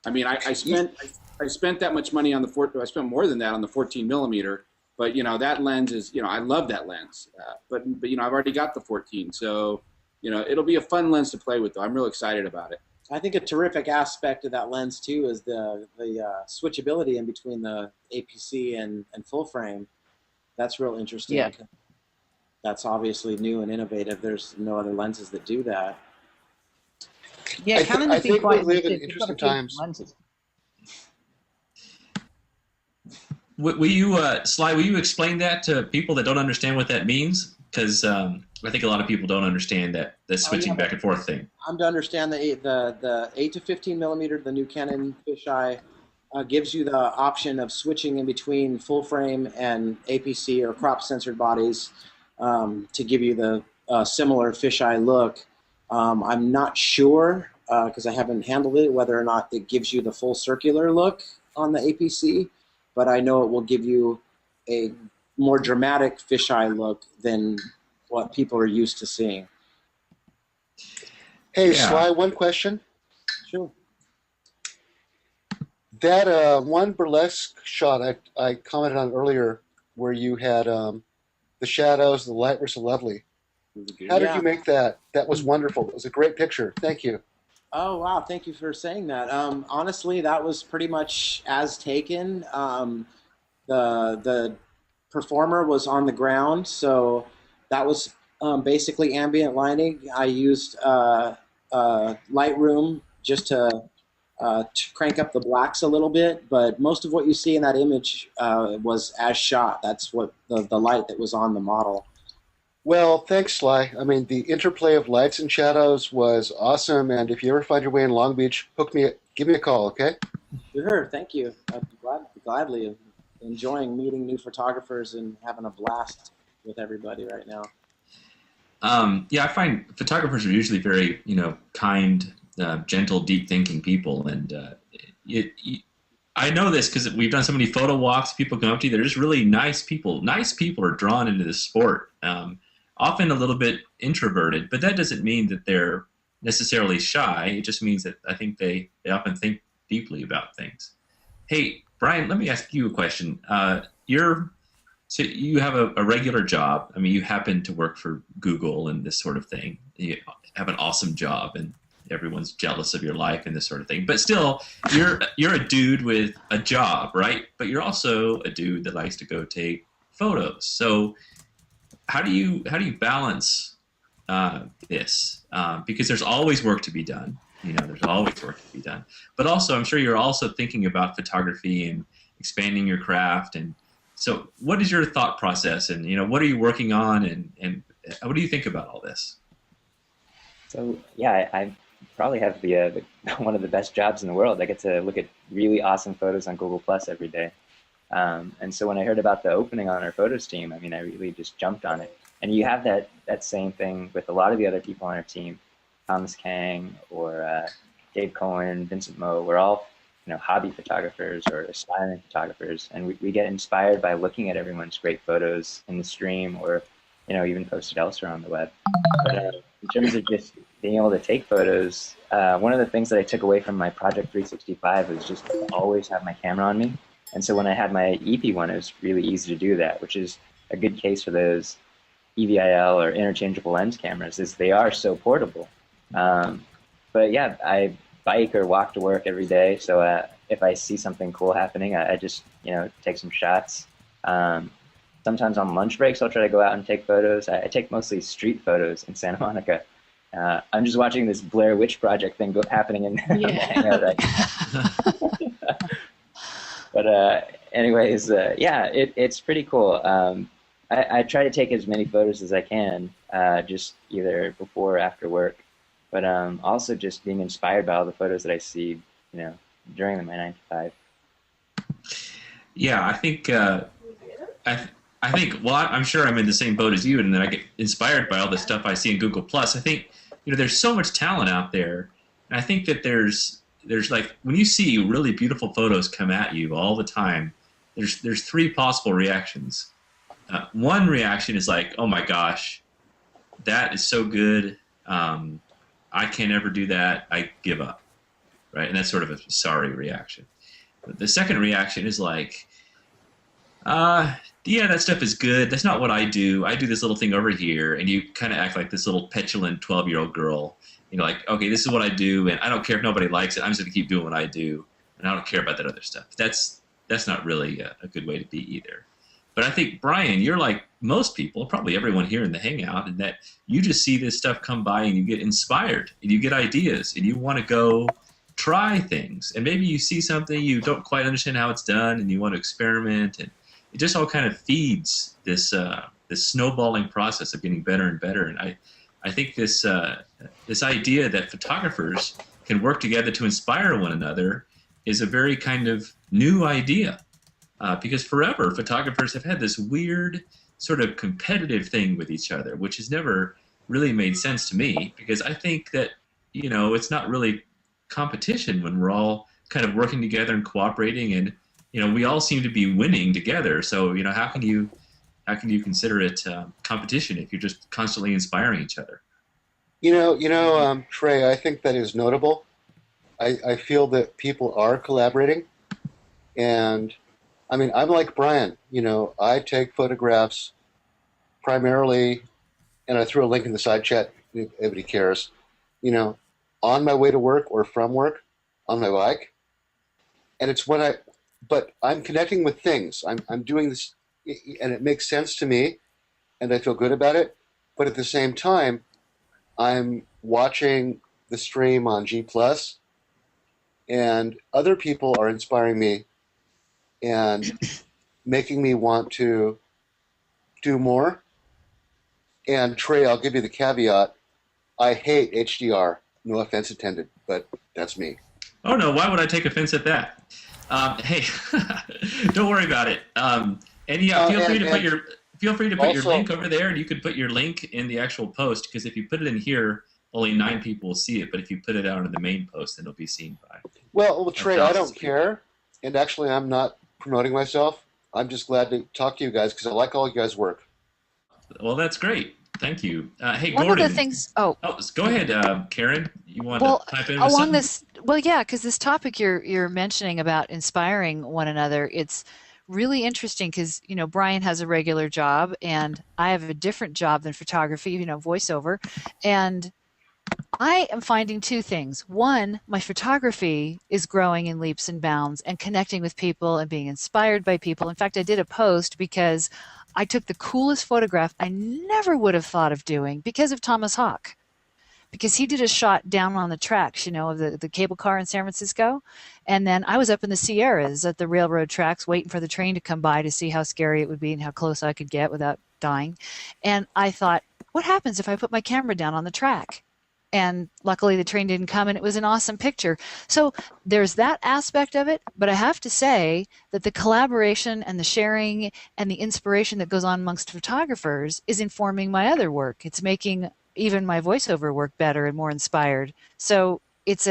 I mean, I spent that much money on I spent more than that on the 14 millimeter, but that lens is, I love that lens. But I've already got the 14, so it'll be a fun lens to play with though. I'm real excited about it. I think a terrific aspect of that lens too is the switchability in between the APC and full frame. That's real interesting. Yeah. That's obviously new and innovative. There's no other lenses that do that. Yeah, I think we live in interesting times. Will you, Sly, will you explain that to people that don't understand what that means? Because I think a lot of people don't understand that switching back and forth thing. I'm to understand the 8 to 15 millimeter, the new Canon fisheye, gives you the option of switching in between full frame and APC or crop censored bodies to give you the similar fisheye look. I'm not sure because I haven't handled it whether or not it gives you the full circular look on the APC, but I know it will give you a more dramatic fisheye look than what people are used to seeing. Hey, Sly, one question. Sure. That one burlesque shot I commented on earlier where you had the shadows, the light were so lovely. How did you make that? That was wonderful. It was a great picture. Thank you. Oh, wow. Thank you for saying that. Honestly, that was pretty much as taken. The performer was on the ground, so that was basically ambient lighting. I used Lightroom just to crank up the blacks a little bit, but most of what you see in that image was as shot. That's what the light that was on the model. Well, thanks, Sly. I mean, the interplay of lights and shadows was awesome, and if you ever find your way in Long Beach, give me a call, okay? Sure, thank you. I'd gladly enjoying meeting new photographers and having a blast with everybody right now. Yeah, I find photographers are usually very, kind, gentle, deep-thinking people, and I know this because we've done so many photo walks. People come up to you; they're just really nice people. Nice people are drawn into this sport. Often a little bit introverted, but that doesn't mean that they're necessarily shy. It just means that I think they often think deeply about things. Hey, Brian, let me ask you a question. So you have a regular job. I mean, you happen to work for Google and this sort of thing. You have an awesome job, and everyone's jealous of your life and this sort of thing. But still, you're a dude with a job, right? But you're also a dude that likes to go take photos. So how do you balance this? Because there's always work to be done. There's always work to be done. But also, I'm sure you're also thinking about photography and expanding your craft. And so what is your thought process? And, what are you working on? And what do you think about all this? So, yeah, I probably have the one of the best jobs in the world. I get to look at really awesome photos on Google Plus every day. And so when I heard about the opening on our photos team, I mean, I really just jumped on it. And you have that same thing with a lot of the other people on our team, Thomas Kang or Dave Cohen, Vincent Moe. We're all, hobby photographers or aspiring photographers. And we get inspired by looking at everyone's great photos in the stream or, even posted elsewhere on the web. But in terms of just being able to take photos, one of the things that I took away from my Project 365 was just to always have my camera on me. And so when I had my EP one, it was really easy to do that, which is a good case for those EVIL or interchangeable lens cameras, is they are so portable. But yeah, I bike or walk to work every day. So if I see something cool happening, I just, take some shots. sometimes on lunch breaks, I'll try to go out and take photos. I take mostly street photos in Santa Monica. I'm just watching this Blair Witch Project thing happening in the Hangout right now. But anyways, yeah, it's pretty cool. I try to take as many photos as I can, just either before or after work. But also just being inspired by all the photos that I see, during my 9 to 5. Yeah, I think I think, well, I'm sure I'm in the same boat as you, and then I get inspired by all the stuff I see in Google+. I think, there's so much talent out there, and I think that there's like, when you see really beautiful photos come at you all the time, there's 3 possible reactions. One reaction is like, oh my gosh, that is so good, I can't ever do that, I give up, right? And that's sort of a sorry reaction. The second reaction is like, yeah, that stuff is good. That's not what I do. I do this little thing over here, and you kind of act like this little petulant 12-year-old girl. Like, okay, this is what I do, and I don't care if nobody likes it. I'm just going to keep doing what I do, and I don't care about that other stuff. That's not really a good way to be either. But I think, Brian, you're like most people, probably everyone here in the Hangout, in that you just see this stuff come by and you get inspired, and you get ideas, and you want to go try things. And maybe you see something, you don't quite understand how it's done, and you want to experiment, and it just all kind of feeds this this snowballing process of getting better and better. And I think this this idea that photographers can work together to inspire one another is a very kind of new idea, because forever photographers have had this weird sort of competitive thing with each other, which has never really made sense to me, because I think that it's not really competition when we're all kind of working together and cooperating, and we all seem to be winning together. So, how can you consider it competition if you're just constantly inspiring each other? Trey, I think that is notable. I feel that people are collaborating, and I mean, I'm like Brian. I take photographs primarily, and I threw a link in the side chat if anybody cares. On my way to work or from work, on my bike, and it's when but I'm connecting with things. I'm doing this, and it makes sense to me, and I feel good about it. But at the same time, I'm watching the stream on G+, and other people are inspiring me and making me want to do more. And Trey, I'll give you the caveat. I hate HDR. No offense intended, but that's me. Oh, no, why would I take offense at that? Hey, don't worry about it. And yeah, feel free to put your link over there, and you could put your link in the actual post, because if you put it in here, only 9 people will see it. But if you put it out in the main post, then it'll be seen by. Well, Trey, I don't care, and actually, I'm not promoting myself. I'm just glad to talk to you guys because I like all you guys' work. Well, that's great. Thank you. Hey, One Gorden. of the things. Oh, go ahead, Karen. You want to type in with along something? this? Well, yeah, because this topic you're mentioning about inspiring one another, it's really interesting because Brian has a regular job and I have a different job than photography, voiceover, and I am finding 2 things. One, my photography is growing in leaps and bounds and connecting with people and being inspired by people. In fact, I did a post because I took the coolest photograph I never would have thought of doing because of Thomas Hawk. Because he did a shot down on the tracks, of the cable car in San Francisco. And then I was up in the Sierras at the railroad tracks waiting for the train to come by to see how scary it would be and how close I could get without dying. And I thought, what happens if I put my camera down on the track? And luckily the train didn't come, and it was an awesome picture. So there's that aspect of it, but I have to say that the collaboration and the sharing and the inspiration that goes on amongst photographers is informing my other work. It's making even my voiceover work better and more inspired. So it's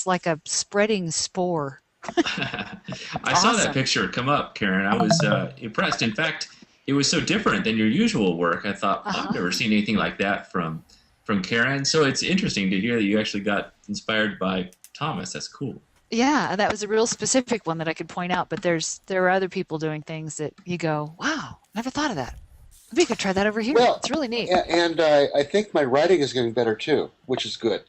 like a spreading spore. I saw that picture come up, Karen. I was impressed. In fact, it was so different than your usual work. I thought, I've never seen anything like that from Karen. So it's interesting to hear that you actually got inspired by Thomas. That's cool. Yeah, that was a real specific one that I could point out. But there are other people doing things that you go, wow, never thought of that. We could try that over here. Well, it's really neat. And I think my writing is getting better too, which is good.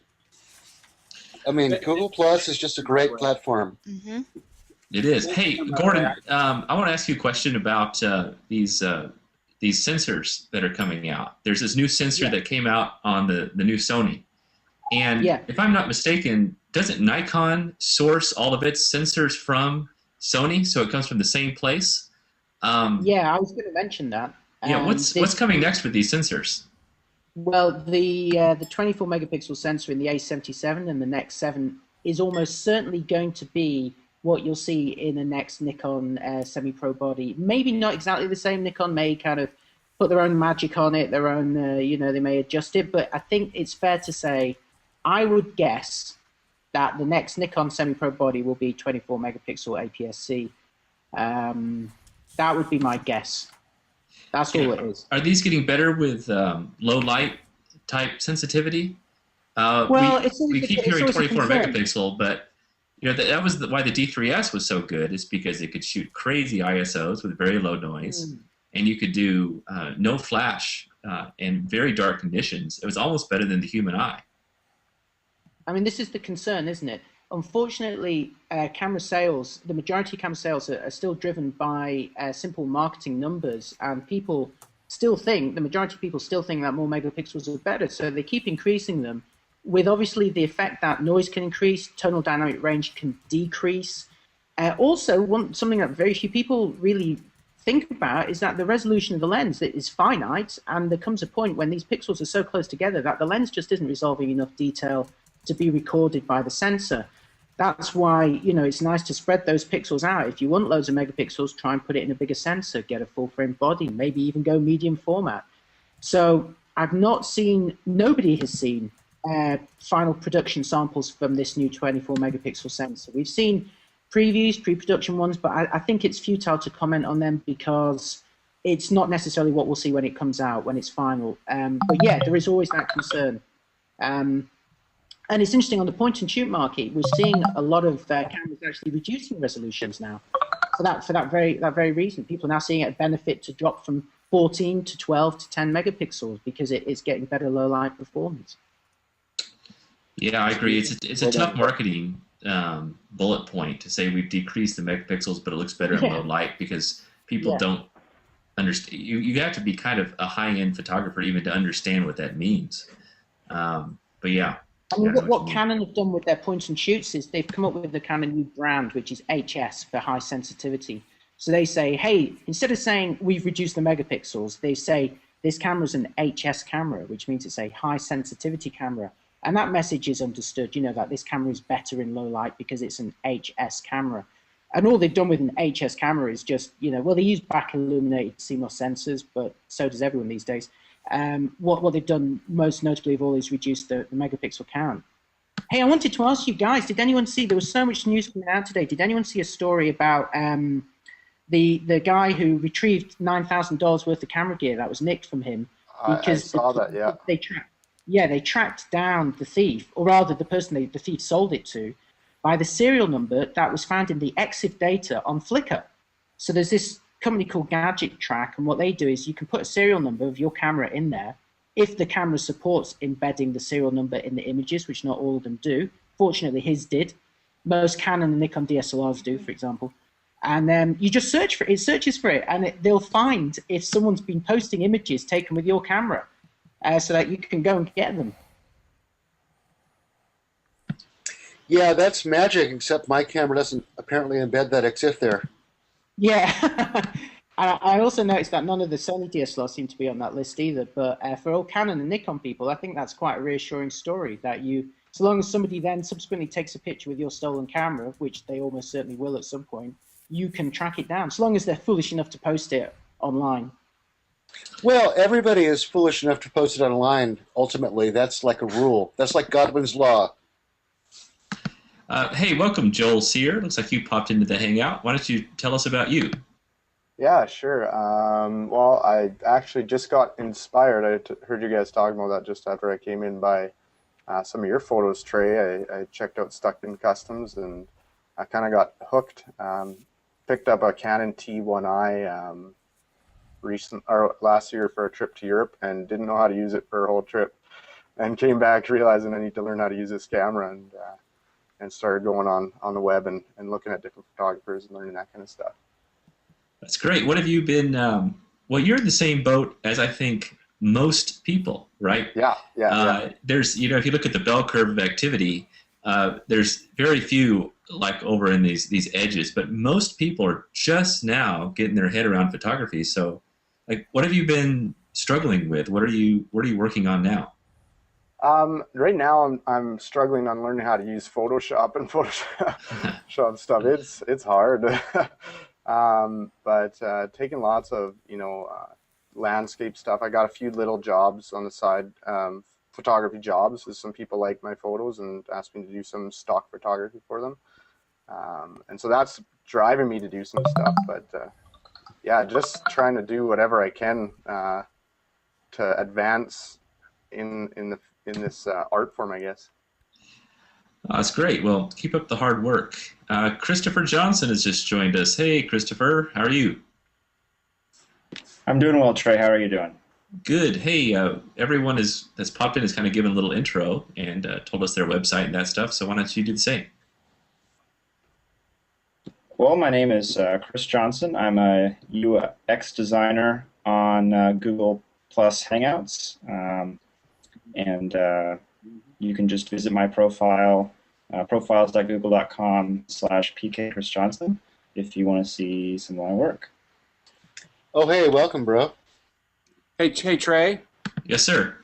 I mean, Google Plus is just a great platform. Mm-hmm. It is. Hey, Gorden, I want to ask you a question about these these sensors that are coming out. There's this new sensor that came out on the new Sony. And if I'm not mistaken, doesn't Nikon source all of its sensors from Sony, so it comes from the same place? Yeah, I was going to mention that. Yeah, what's coming next with these sensors? Well, the 24 megapixel sensor in the A77 and the Nex 7 is almost certainly going to be what you'll see in the next Nikon semi-pro body. Maybe not exactly the same. Nikon may kind of put their own magic on it, their own, they may adjust it. But I think it's fair to say, I would guess that the next Nikon semi-pro body will be 24 megapixel APS-C. That would be my guess. That's all it is. Are these getting better with low light type sensitivity? Well, we keep hearing 24 megapixel, but that was why the D3S was so good. Is because it could shoot crazy ISOs with very low noise, and you could do no flash in very dark conditions. It was almost better than the human eye. I mean, this is the concern, isn't it? Unfortunately, camera sales, the majority of camera sales are still driven by simple marketing numbers, and people still think, the majority of people still think that more megapixels are better, so they keep increasing them, with obviously the effect that noise can increase, tonal dynamic range can decrease. Also, something that very few people really think about is that the resolution of the lens is finite, and there comes a point when these pixels are so close together that the lens just isn't resolving enough detail to be recorded by the sensor. That's why, it's nice to spread those pixels out. If you want loads of megapixels, try and put it in a bigger sensor, get a full frame body, maybe even go medium format. So nobody has seen final production samples from this new 24 megapixel sensor. We've seen previews, pre-production ones, but I think it's futile to comment on them because it's not necessarily what we'll see when it comes out, when it's final. But yeah, there is always that concern. And it's interesting, on the point-and-shoot market, we're seeing a lot of cameras actually reducing resolutions now. For that very reason, people are now seeing it a benefit to drop from 14 to 12 to 10 megapixels because it's getting better low-light performance. Yeah, I agree. It's a tough marketing bullet point to say we've decreased the megapixels, but it looks better in low light because people don't understand. You have to be kind of a high-end photographer even to understand what that means. But yeah. I mean, what Canon have done with their points and shoots is they've come up with the kind of new brand, which is HS for high sensitivity. So they say, hey, instead of saying we've reduced the megapixels, they say this camera's an HS camera, which means it's a high sensitivity camera. And that message is understood, that this camera is better in low light because it's an HS camera. And all they've done with an HS camera is just, well, they use back illuminated CMOS sensors, but so does everyone these days. What they've done most notably of all is reduce the megapixel count. Hey, I wanted to ask you guys, did anyone see, there was so much news coming out today, did anyone see a story about the guy who retrieved $9,000 worth of camera gear that was nicked from him? Because I saw that, yeah. They tracked down the thief, or rather the person the thief sold it to, by the serial number that was found in the EXIF data on Flickr. So there's this company called Gadget Track, and what they do is you can put a serial number of your camera in there if the camera supports embedding the serial number in the images, which not all of them do. Fortunately, his did. Most Canon and Nikon DSLRs do, for example. And then you just search for it. It searches for it, and they'll find if someone's been posting images taken with your camera, so that you can go and get them. Yeah, that's magic, except my camera doesn't apparently embed that EXIF there. Yeah. I also noticed that none of the Sony DSLRs seem to be on that list either, but for all Canon and Nikon people, I think that's quite a reassuring story, that so long as somebody then subsequently takes a picture with your stolen camera, which they almost certainly will at some point, you can track it down, so long as they're foolish enough to post it online. Well, everybody is foolish enough to post it online, ultimately. That's like a rule. That's like Godwin's Law. Hey, welcome, Joel Sear. Looks like you popped into the Hangout. Why don't you tell us about you? Yeah, sure. Well, I actually just got inspired. I heard you guys talking about that just after I came in by some of your photos, Trey. I checked out Stuck in Customs, and I kind of got hooked. Picked up a Canon T1i last year for a trip to Europe, and didn't know how to use it for a whole trip, and came back realizing I need to learn how to use this camera, and started going on the web and looking at different photographers and learning that kind of stuff. That's great. What have you been well, you're in the same boat as I think most people, right? Yeah. There's, if you look at the bell curve of activity, there's very few like over in these edges, but most people are just now getting their head around photography. So, like, what have you been struggling with? What are you working on now? Right now, I'm struggling on learning how to use Photoshop and Photoshop stuff. It's hard, but taking lots of landscape stuff. I got a few little jobs on the side, photography jobs, as some people like my photos and asked me to do some stock photography for them, and so that's driving me to do some stuff. But yeah, just trying to do whatever I can to advance in this art form, I guess. That's great. Well, keep up the hard work. Christopher Johnson has just joined us. Hey, Christopher, how are you? I'm doing well, Trey. How are you doing? Good. Hey, everyone that's popped in has kind of given a little intro and told us their website and that stuff. So why don't you do the same? Well, my name is Chris Johnson. I'm a UX designer on Google Plus Hangouts. And you can just visit my profile, profiles.google.com/pkchrisjohnson if you want to see some of my work. Oh, hey, welcome, bro. Hey, Trey. Yes, sir.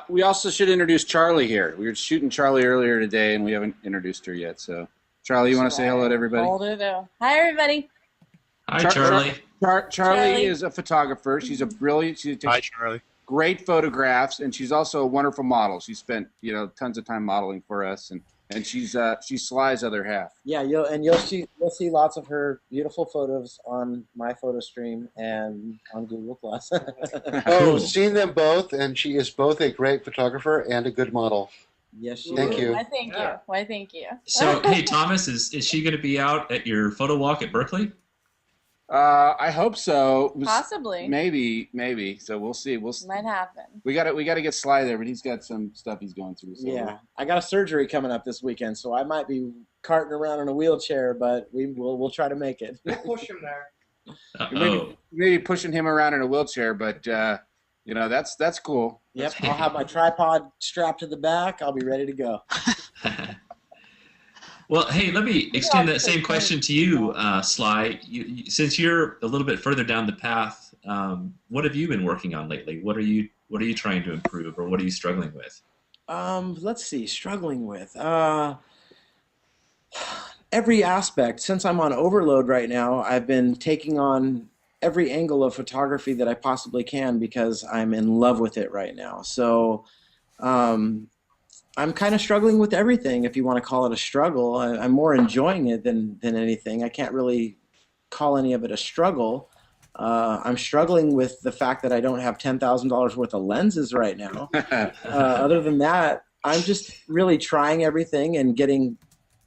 We also should introduce Charlie here. We were shooting Charlie earlier today, and we haven't introduced her yet. So, Charlie, you want to say hello to everybody? Hi, everybody. Hi, Charlie. Charlie is a photographer. She's a brilliant. Hi, Charlie. Great photographs, and she's also a wonderful model. She spent tons of time modeling for us, and she's Sly's other half. Yeah, you'll see lots of her beautiful photos on my photo stream and on Google Plus. Oh, seen them both, and she is both a great photographer and a good model. Yes, she Thank you. Why, thank you. Why, thank you. So, hey, Thomas, is she going to be out at your photo walk at Berkeley? I hope so. Possibly. Maybe. So we'll see. Might happen. We got to get Sly there, but he's got some stuff he's going through. So yeah, I got a surgery coming up this weekend, so I might be carting around in a wheelchair, but we'll try to make it. We'll push him there. Maybe pushing him around in a wheelchair, but that's cool. Yep, That's cool. I'll have my tripod strapped to the back. I'll be ready to go. Well, hey, let me extend that same question to you, Sly. Since you're a little bit further down the path, what have you been working on lately? What are you trying to improve, or what are you struggling with? Let's see, struggling with every aspect. Since I'm on overload right now, I've been taking on every angle of photography that I possibly can because I'm in love with it right now. So I'm kind of struggling with everything, if you want to call it a struggle. I'm more enjoying it than anything. I can't really call any of it a struggle. I'm struggling with the fact that I don't have $10,000 worth of lenses right now. Other than that, I'm just really trying everything and getting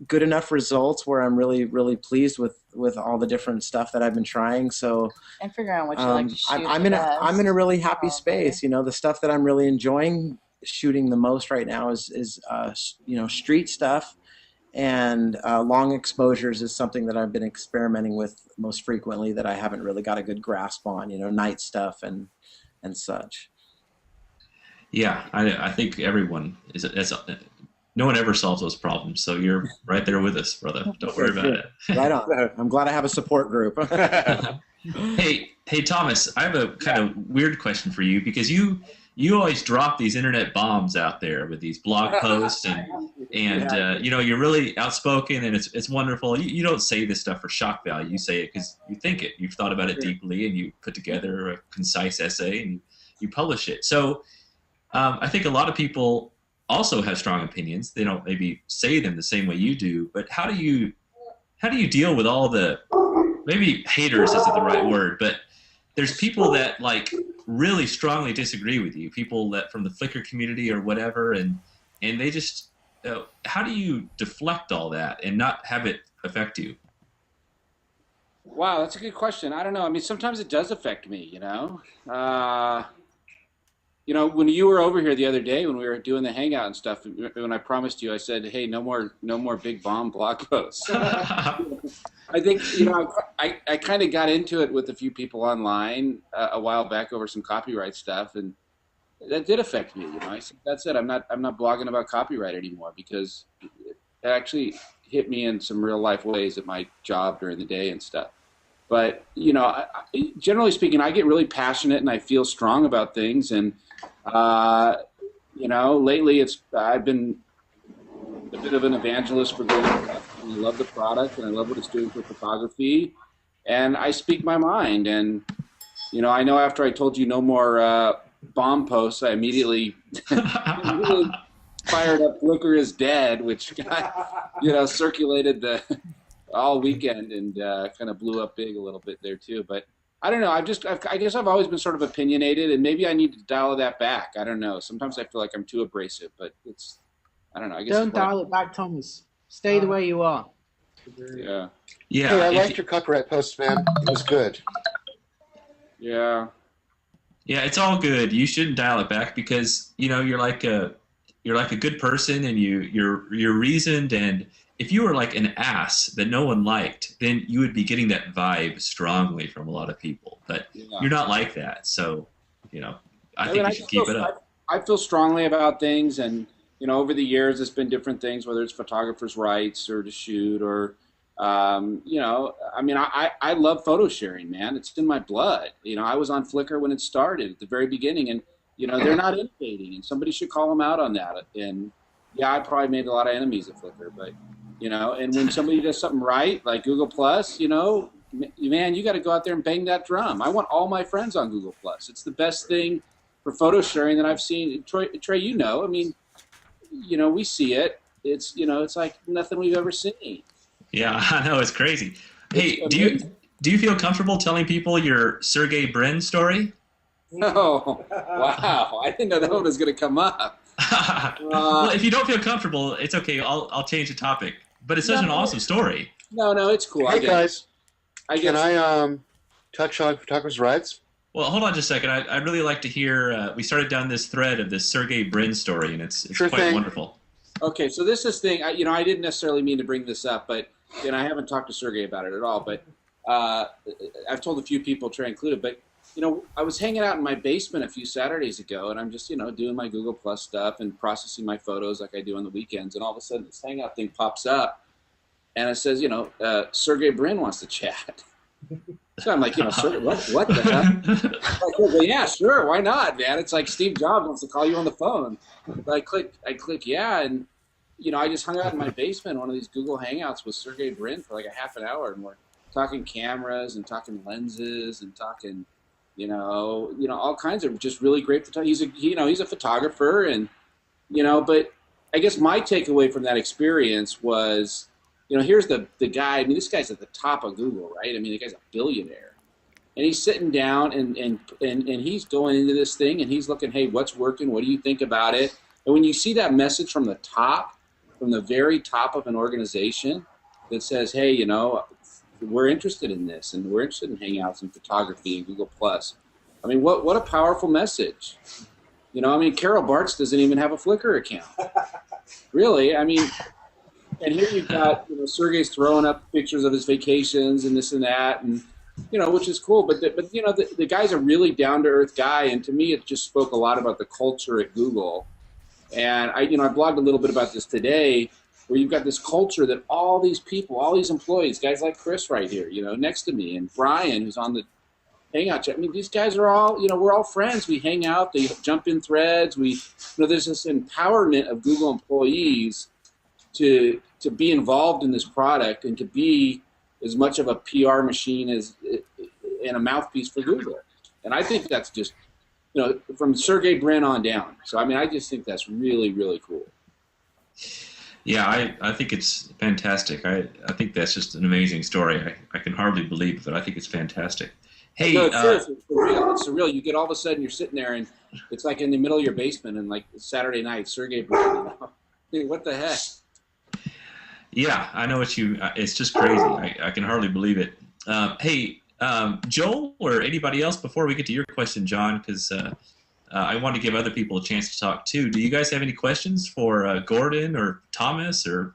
good enough results where I'm really, really pleased with all the different stuff that I've been trying. So And figuring out what you like to shoot. I'm in a really happy space. The stuff that I'm really enjoying shooting the most right now is street stuff, and long exposures is something that I've been experimenting with most frequently that I haven't really got a good grasp on, night stuff and such. Yeah, I think everyone no one ever solves those problems, so you're right there with us, brother. Don't worry about it. Right on. I'm glad I have a support group. Hey, Thomas, I have a kind of weird question for you, because you always drop these internet bombs out there with these blog posts, and you're really outspoken, and it's wonderful. You don't say this stuff for shock value. You say it because you think it. You've thought about it deeply, and you put together a concise essay, and you publish it. So I think a lot of people also have strong opinions. They don't maybe say them the same way you do, but how do you deal with all the, maybe haters isn't the right word, but there's people that really strongly disagree with you, people that from the Flickr community or whatever, and they just, how do you deflect all that and not have it affect you? Wow, that's a good question. I don't know. I mean, sometimes it does affect me, you know, when you were over here the other day when we were doing the hangout and stuff, when I promised you, I said, hey, no more big bomb blog posts. I think, you know, I kind of got into it with a few people online a while back over some copyright stuff, and that did affect me. You know, I said, that's it. I'm not blogging about copyright anymore because it actually hit me in some real life ways at my job during the day and stuff. But, you know, generally speaking, I get really passionate and I feel strong about things. And, you know, lately I've been a bit of an evangelist for Google. I love the product and I love what it's doing for photography. And I speak my mind. And, you know, I know after I told you no more bomb posts, I immediately fired up Flickr is Dead, which got, you know, circulated all weekend and kind of blew up big a little bit there too. But I don't know. I guess I've always been sort of opinionated, and maybe I need to dial that back. I don't know. Sometimes I feel like I'm too abrasive, but I don't know. I guess don't dial it back, Thomas. Stay the way you are. Yeah. Yeah. Hey, I liked your copyright post, man. It was good. Yeah. Yeah, it's all good. You shouldn't dial it back because, you know, you're like a good person and you're reasoned, and if you were like an ass that no one liked, then you would be getting that vibe strongly from a lot of people. But you're not like that. So, you know, I think you should keep it up. I feel strongly about things, and, you know, over the years it's been different things, whether it's photographers' rights or to shoot or, you know, I mean, I love photo sharing, man. It's in my blood. You know, I was on Flickr when it started at the very beginning, and, you know, they're not innovating, and somebody should call them out on that. And, yeah, I probably made a lot of enemies at Flickr, but, you know, and when somebody does something right, like Google Plus, you know, man, you got to go out there and bang that drum. I want all my friends on Google Plus. It's the best thing for photo sharing that I've seen. Trey, you know, I mean, you know, we see it. It's, you know, it's like nothing we've ever seen. Yeah, I know, it's crazy. Hey, do you feel comfortable telling people your Sergey Brin story? Oh, wow! I didn't know that one was going to come up. Well, if you don't feel comfortable, it's okay. I'll change the topic. But it's such an awesome story. No, it's cool. Hey guys, can I touch on photographers' rights? Well, hold on just a second. I'd really like to hear. We started down this thread of this Sergey Brin story, and it's quite wonderful. Okay, so this thing. You know, I didn't necessarily mean to bring this up, but I haven't talked to Sergey about it at all. But I've told a few people, Trey included. But you know, I was hanging out in my basement a few Saturdays ago, and I'm just, you know, doing my Google Plus stuff and processing my photos like I do on the weekends. And all of a sudden, this Hangout thing pops up, and it says, you know, Sergey Brin wants to chat. So I'm like, you know, Sergey, what the heck? Like, well, yeah, sure, why not, man? It's like Steve Jobs wants to call you on the phone. But I click, yeah, and you know, I just hung out in my basement in one of these Google Hangouts with Sergey Brin for like a half an hour, and we're talking cameras and talking lenses and talking, you know, all kinds of just really great photography. He's a photographer, and you know, but I guess my takeaway from that experience was, you know, here's the guy. I mean, this guy's at the top of Google, right? I mean, the guy's a billionaire, and he's sitting down and he's going into this thing, and he's looking, hey, what's working? What do you think about it? And when you see that message from the top, from the very top of an organization that says, hey, you know, we're interested in this, and we're interested in Hangouts and photography and Google Plus. I mean, what a powerful message. You know, I mean, Carol Bartz doesn't even have a Flickr account. Really, I mean, and here you've got, you know, Sergey's throwing up pictures of his vacations and this and that, and you know, which is cool. But you know, the guy's a really down to earth guy, and to me, it just spoke a lot about the culture at Google. And I blogged a little bit about this today, where you've got this culture that all these people, all these employees, guys like Chris right here, you know, next to me, and Brian, who's on the Hangout chat. I mean, these guys are all, you know, we're all friends. We hang out, they jump in threads. You know, there's this empowerment of Google employees to be involved in this product and to be as much of a PR machine as and a mouthpiece for Google. And I think that's just, you know, from Sergey Brin on down. So, I mean, I just think that's really, really cool. Yeah, I think it's fantastic. I think that's just an amazing story. I can hardly believe it, but I think it's fantastic. Hey, no, it's surreal. It's surreal. You get all of a sudden, you're sitting there, and it's like in the middle of your basement, and like Saturday night, Sergey Brin. You know? Dude, what the heck? Yeah, I know what you. It's just crazy. I can hardly believe it. Hey, Joel or anybody else before we get to your question, John, because I want to give other people a chance to talk too. Do you guys have any questions for Gordon or Thomas or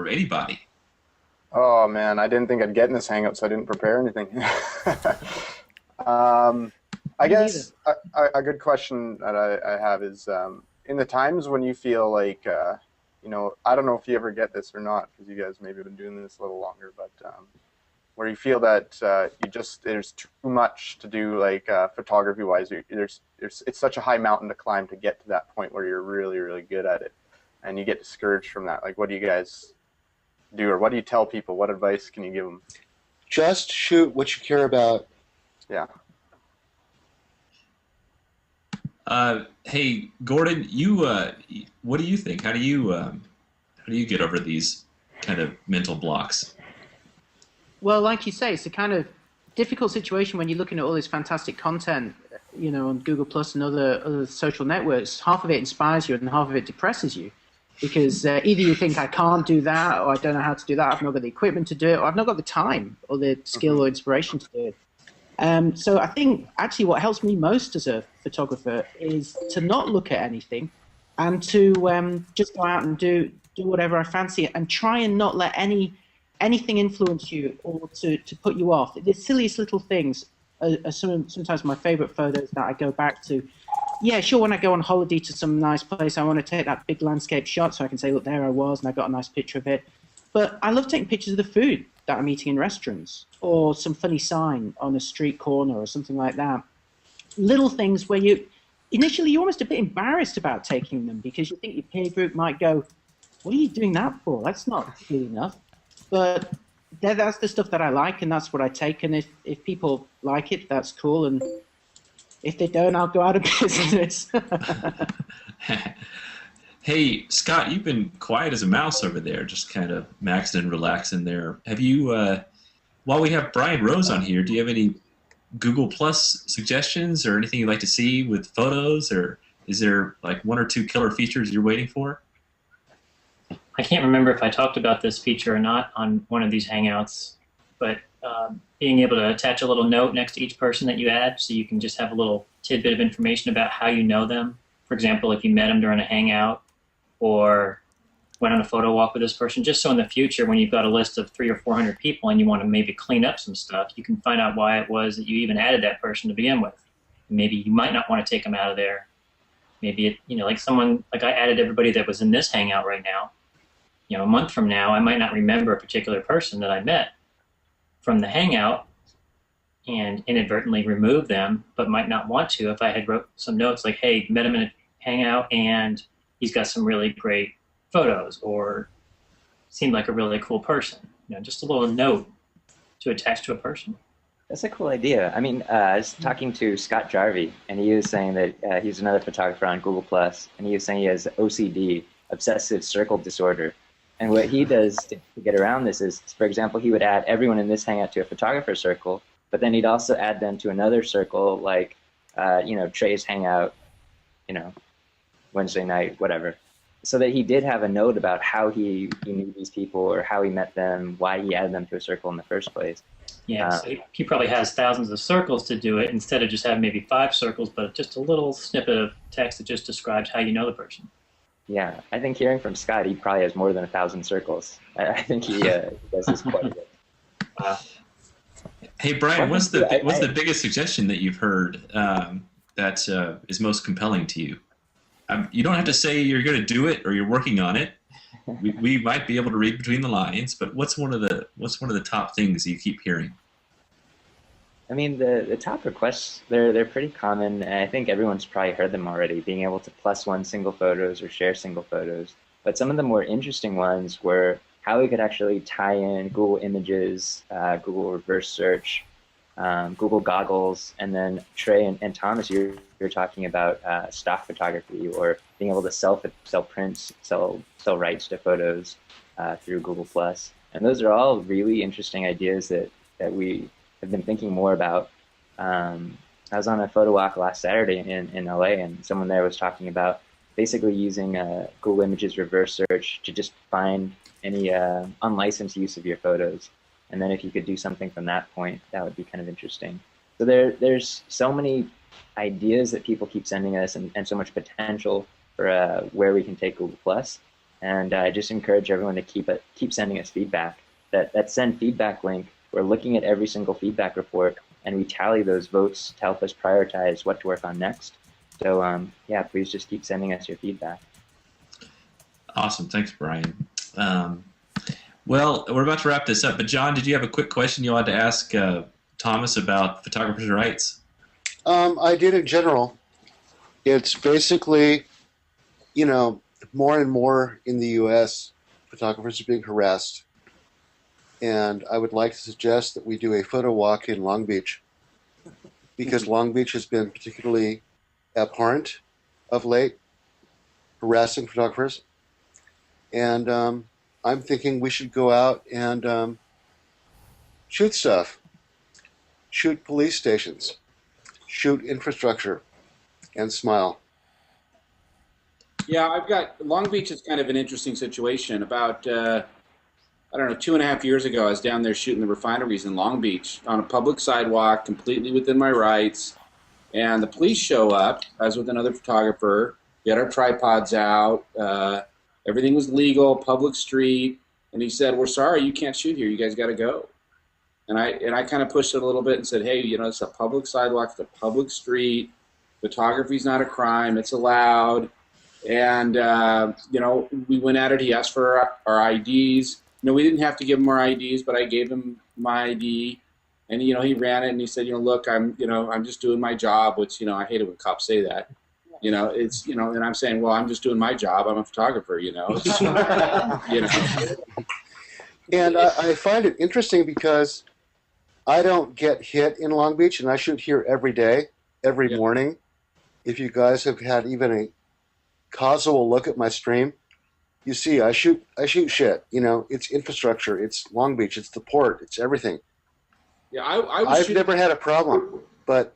anybody? Oh man, I didn't think I'd get in this hangout, so I didn't prepare anything. I guess a good question that I have is in the times when you feel like, you know, I don't know if you ever get this or not, because you guys maybe have been doing this a little longer, but where you feel that there's too much to do, like photography-wise. It's such a high mountain to climb to get to that point where you're really, really good at it, and you get discouraged from that. Like, what do you guys do, or what do you tell people? What advice can you give them? Just shoot what you care about. Yeah. Hey, Gordon, you what do you think? How do you get over these kind of mental blocks? Well, like you say, it's a kind of difficult situation when you're looking at all this fantastic content, you know, on Google Plus and other social networks. Half of it inspires you and half of it depresses you, because either you think I can't do that, or I don't know how to do that, I've not got the equipment to do it, or I've not got the time or the skill or inspiration to do it. So I think actually what helps me most as a photographer is to not look at anything and to just go out and do whatever I fancy, and try and not let anything influence you or to put you off. The silliest little things are sometimes my favorite photos that I go back to. Yeah, sure, when I go on holiday to some nice place, I want to take that big landscape shot so I can say, look, there I was, and I got a nice picture of it. But I love taking pictures of the food that I'm eating in restaurants, or some funny sign on a street corner or something like that. Little things where initially you're almost a bit embarrassed about taking them, because you think your peer group might go, what are you doing that for? That's not good enough. But that's the stuff that I like, and that's what I take. And if people like it, that's cool. And if they don't, I'll go out of business. Hey, Scott, you've been quiet as a mouse over there, just kind of maxing and relaxing there. Have you, while we have Brian Rose on here, do you have any Google Plus suggestions or anything you'd like to see with photos? Or is there like one or two killer features you're waiting for? I can't remember if I talked about this feature or not on one of these Hangouts, but being able to attach a little note next to each person that you add, so you can just have a little tidbit of information about how you know them. For example, if you met them during a Hangout or went on a photo walk with this person, just so in the future when you've got a list of 300 or 400 people and you want to maybe clean up some stuff, you can find out why it was that you even added that person to begin with. Maybe you might not want to take them out of there. Maybe it, you know, like I added everybody that was in this Hangout right now. You know, a month from now, I might not remember a particular person that I met from the Hangout and inadvertently remove them, but might not want to if I had wrote some notes like, hey, met him in a Hangout and he's got some really great photos, or seemed like a really cool person. You know, just a little note to attach to a person. That's a cool idea. I mean, I was talking to Scott Jarvie, and he was saying that he's another photographer on Google+, and he was saying he has OCD, obsessive circle disorder. And what he does to get around this is, for example, he would add everyone in this Hangout to a photographer circle, but then he'd also add them to another circle, like, you know, Trey's Hangout, you know, Wednesday night, whatever. So that he did have a note about how he knew these people, or how he met them, why he added them to a circle in the first place. Yeah, so he probably has thousands of circles to do it, instead of just having maybe 5 circles, but just a little snippet of text that just describes how you know the person. Yeah, I think hearing from Scott, he probably has more than 1,000 circles. I think he does this quite a bit. Hey, Brian, what's the biggest suggestion that you've heard that is most compelling to you? You don't have to say you're going to do it or you're working on it. We might be able to read between the lines, but what's one of the top things you keep hearing? I mean, the top requests, they're pretty common, and I think everyone's probably heard them already, being able to +1 single photos or share single photos. But some of the more interesting ones were how we could actually tie in Google Images, Google Reverse Search, Google Goggles, and then Trey and Thomas, you're talking about stock photography, or being able to sell prints, sell rights to photos through Google+. And those are all really interesting ideas that we have been thinking more about. I was on a photo walk last Saturday in LA, and someone there was talking about basically using Google Images Reverse Search to just find any unlicensed use of your photos. And then if you could do something from that point, that would be kind of interesting. So there's so many ideas that people keep sending us, and so much potential for where we can take Google Plus. And I just encourage everyone to keep sending us feedback. That send feedback link, we're looking at every single feedback report, and we tally those votes to help us prioritize what to work on next. So yeah, please just keep sending us your feedback. Awesome. Thanks, Brian. Well, we're about to wrap this up, but John, did you have a quick question you wanted to ask Thomas about photographers' rights? I did in general. It's basically, you know, more and more in the U.S., photographers are being harassed. And I would like to suggest that we do a photo walk in Long Beach, because Long Beach has been particularly abhorrent of late, harassing photographers. And I'm thinking we should go out and shoot stuff, shoot police stations, shoot infrastructure, and smile. Yeah, I've got Long Beach is kind of an interesting situation. About I don't know, 2.5 years ago, I was down there shooting the refineries in Long Beach on a public sidewalk, completely within my rights. And the police show up. I was with another photographer. We had our tripods out. Everything was legal, public street. And he said, "We're sorry, you can't shoot here. You guys got to go." And I kind of pushed it a little bit and said, "Hey, you know, it's a public sidewalk, it's a public street. Photography's not a crime. It's allowed." And, you know, we went at it. He asked for our IDs. No, we didn't have to give him our IDs, but I gave him my ID, and you know, he ran it and he said, you know, look, I'm just doing my job, which, you know, I hate it when cops say that, you know, it's, you know, and I'm saying, well, I'm just doing my job. I'm a photographer, you know, you know. And I find it interesting because I don't get hit in Long Beach, and I shoot here every day, every morning. If you guys have had even a casual look at my stream, you see, I shoot shit. You know, it's infrastructure, it's Long Beach, it's the port, it's everything. Yeah, I've never had a problem, but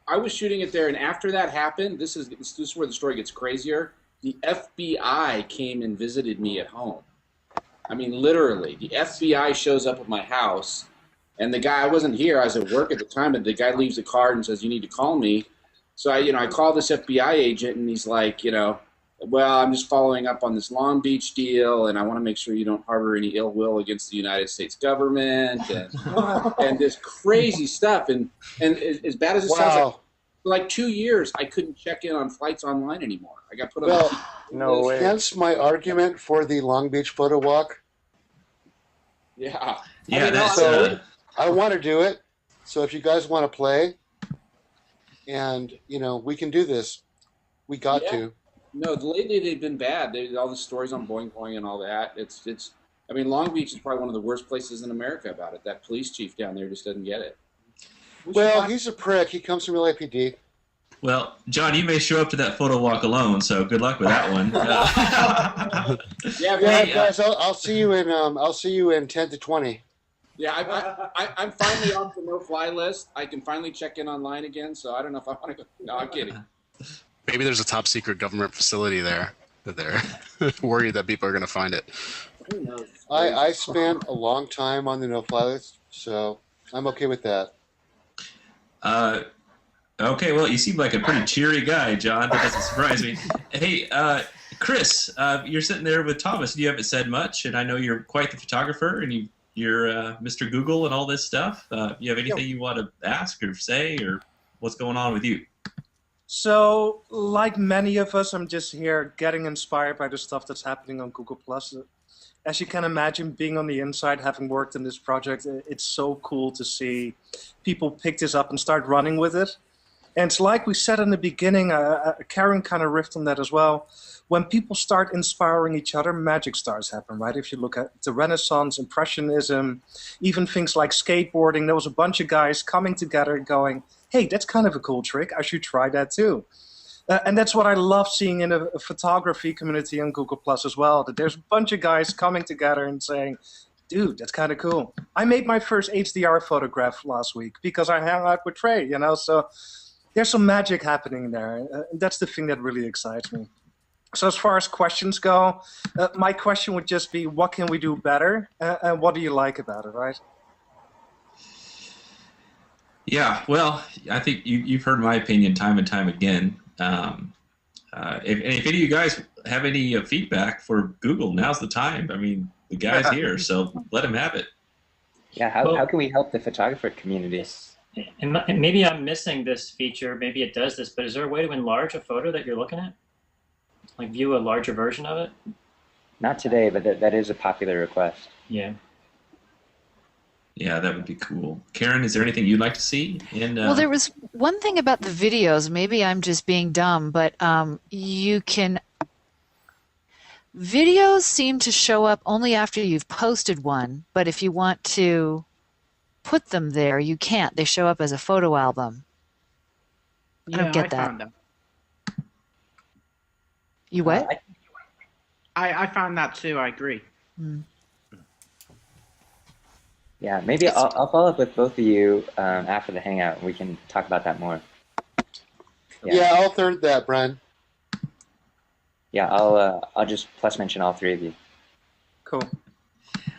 I was shooting it there, and after that happened, this is where the story gets crazier. The FBI came and visited me at home. I mean, literally, the FBI shows up at my house, and the guy, I wasn't here, I was at work at the time, and the guy leaves a card and says, "You need to call me." So I call this FBI agent, and he's like, you know, "Well, I'm just following up on this Long Beach deal, and I want to make sure you don't harbor any ill will against the United States government," and this crazy stuff. And as bad as it sounds, for like 2 years, I couldn't check in on flights online anymore. I got put on. Well, no way. Hence my argument for the Long Beach photo walk. Yeah. Yeah, I want to do it. So if you guys want to play, and you know, we can do this. We got to. No, lately they've been bad. All the stories on Boing Boing and all that. It's. I mean, Long Beach is probably one of the worst places in America about it. That police chief down there just doesn't get it. Well, he's a prick. He comes from LAPD. Well, John, you may show up to that photo walk alone, so good luck with that one. Yeah, guys, I'll see you in 10 to 20. Yeah, I'm finally off the no-fly list. I can finally check in online again, so I don't know if I want to go. No, I'm kidding. Maybe there's a top secret government facility there that they're worried that people are going to find it. Who knows? I spent a long time on the no-fly list, so I'm okay with that. Okay, well, you seem like a pretty cheery guy, John. That doesn't surprise me. Hey, Chris, you're sitting there with Thomas. You haven't said much, and I know you're quite the photographer, and you're Mr. Google and all this stuff. You have anything you want to ask or say, or what's going on with you? So, like many of us, I'm just here getting inspired by the stuff that's happening on Google+. As you can imagine, being on the inside, having worked in this project, it's so cool to see people pick this up and start running with it. And it's like we said in the beginning, Karen kind of riffed on that as well. When people start inspiring each other, magic starts happen, right? If you look at the Renaissance, Impressionism, even things like skateboarding, there was a bunch of guys coming together going, hey, that's kind of a cool trick. I should try that too. And that's what I love seeing in a photography community on Google Plus as well, that there's a bunch of guys coming together and saying, dude, that's kind of cool. I made my first HDR photograph last week because I hung out with Trey, you know, so there's some magic happening there. That's the thing that really excites me. So as far as questions go, my question would just be, what can we do better? And what do you like about it, right? Yeah, well, I think you've heard my opinion time and time again. If any of you guys have any feedback for Google, now's the time. I mean, the guy's here, so let him have it. Yeah, how can we help the photographer community? And maybe I'm missing this feature. Maybe it does this, but is there a way to enlarge a photo that you're looking at? Like view a larger version of it? Not today, but that is a popular request. Yeah. Yeah, that would be cool. Karen, is there anything you'd like to see? Well, there was one thing about the videos. Maybe I'm just being dumb, but you can. Videos seem to show up only after you've posted one, but if you want to put them there, you can't. They show up as a photo album. I don't get that. Found that. You what? I found that too. I agree. Mm. Yeah, maybe I'll follow up with both of you after the hangout, and we can talk about that more. Yeah, I'll third that, Brian. Yeah, I'll just plus mention all three of you. Cool.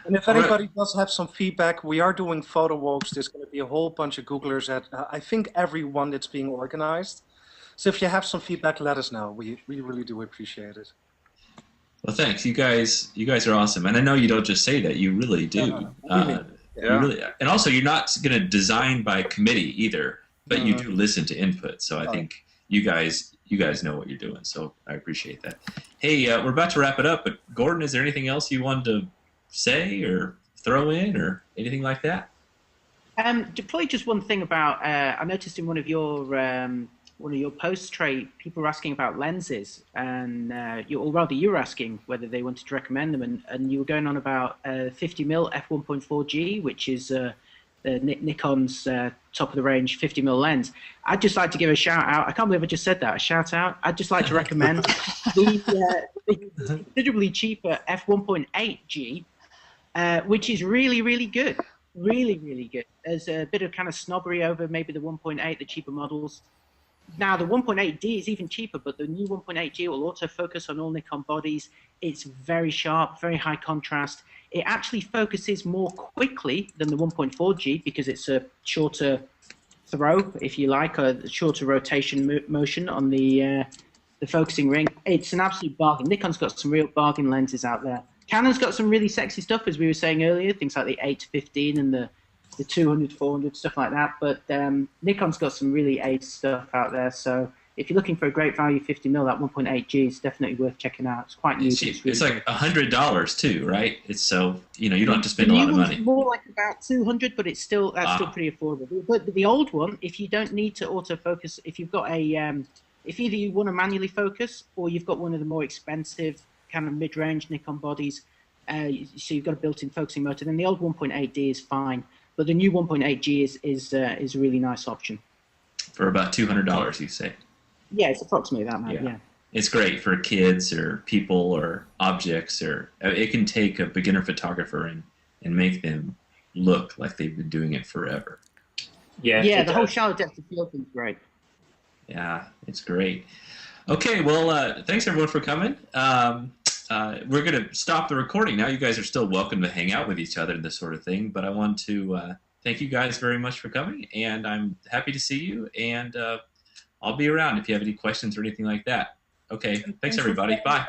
And if anybody does have some feedback, we are doing photo walks. There's going to be a whole bunch of Googlers at, I think, every one that's being organized. So if you have some feedback, let us know. We really do appreciate it. Well, thanks. You guys are awesome. And I know you don't just say that. You really do. You really, and also, you're not going to design by committee either, but you do listen to input. So I think you guys know what you're doing. So I appreciate that. Hey, we're about to wrap it up, but Gordon, is there anything else you wanted to say or throw in or anything like that? Probably just one thing about I noticed in one of your posts, Trey, people were asking about lenses, and or rather you were asking whether they wanted to recommend them, and you were going on about 50mm f1.4G, which is Nikon's top of the range 50mm lens. I'd just like to give a shout out. I can't believe I just said that. A shout out. I'd just like to recommend the considerably cheaper f1.8G, which is really good. Really good. There's a bit of kind of snobbery over maybe the 1.8, the cheaper models. Now, the 1.8D is even cheaper, but the new 1.8G will autofocus on all Nikon bodies. It's very sharp, very high contrast. It actually focuses more quickly than the 1.4G because it's a shorter throw, if you like, a shorter rotation motion on the focusing ring. It's an absolute bargain. Nikon's got some real bargain lenses out there. Canon's got some really sexy stuff, as we were saying earlier, things like the 8-15 and the 200, 400, stuff like that. But Nikon's got some really ace stuff out there. So if you're looking for a great value 50mm, that 1.8G is definitely worth checking out. It's quite new. It's like $100 too, right? It's so you don't have to spend a lot of money. More like about 200, but it's still still pretty affordable. But the old one, if you don't need to autofocus, if you've got a if either you want to manually focus or you've got one of the more expensive kind of mid-range Nikon bodies, so you've got a built-in focusing motor, then the old 1.8D is fine. But the new 1.8G is a really nice option. For about $200, you say? Yeah, it's approximately that amount, yeah. It's great for kids or people or objects, or it can take a beginner photographer and make them look like they've been doing it forever. Yeah, the whole shallow depth of field thing's great. Yeah, it's great. Okay, well, thanks everyone for coming. We're going to stop the recording now. You guys are still welcome to hang out with each other and this sort of thing, but I want to thank you guys very much for coming, and I'm happy to see you, and I'll be around if you have any questions or anything like that. Okay, thanks everybody. Bye.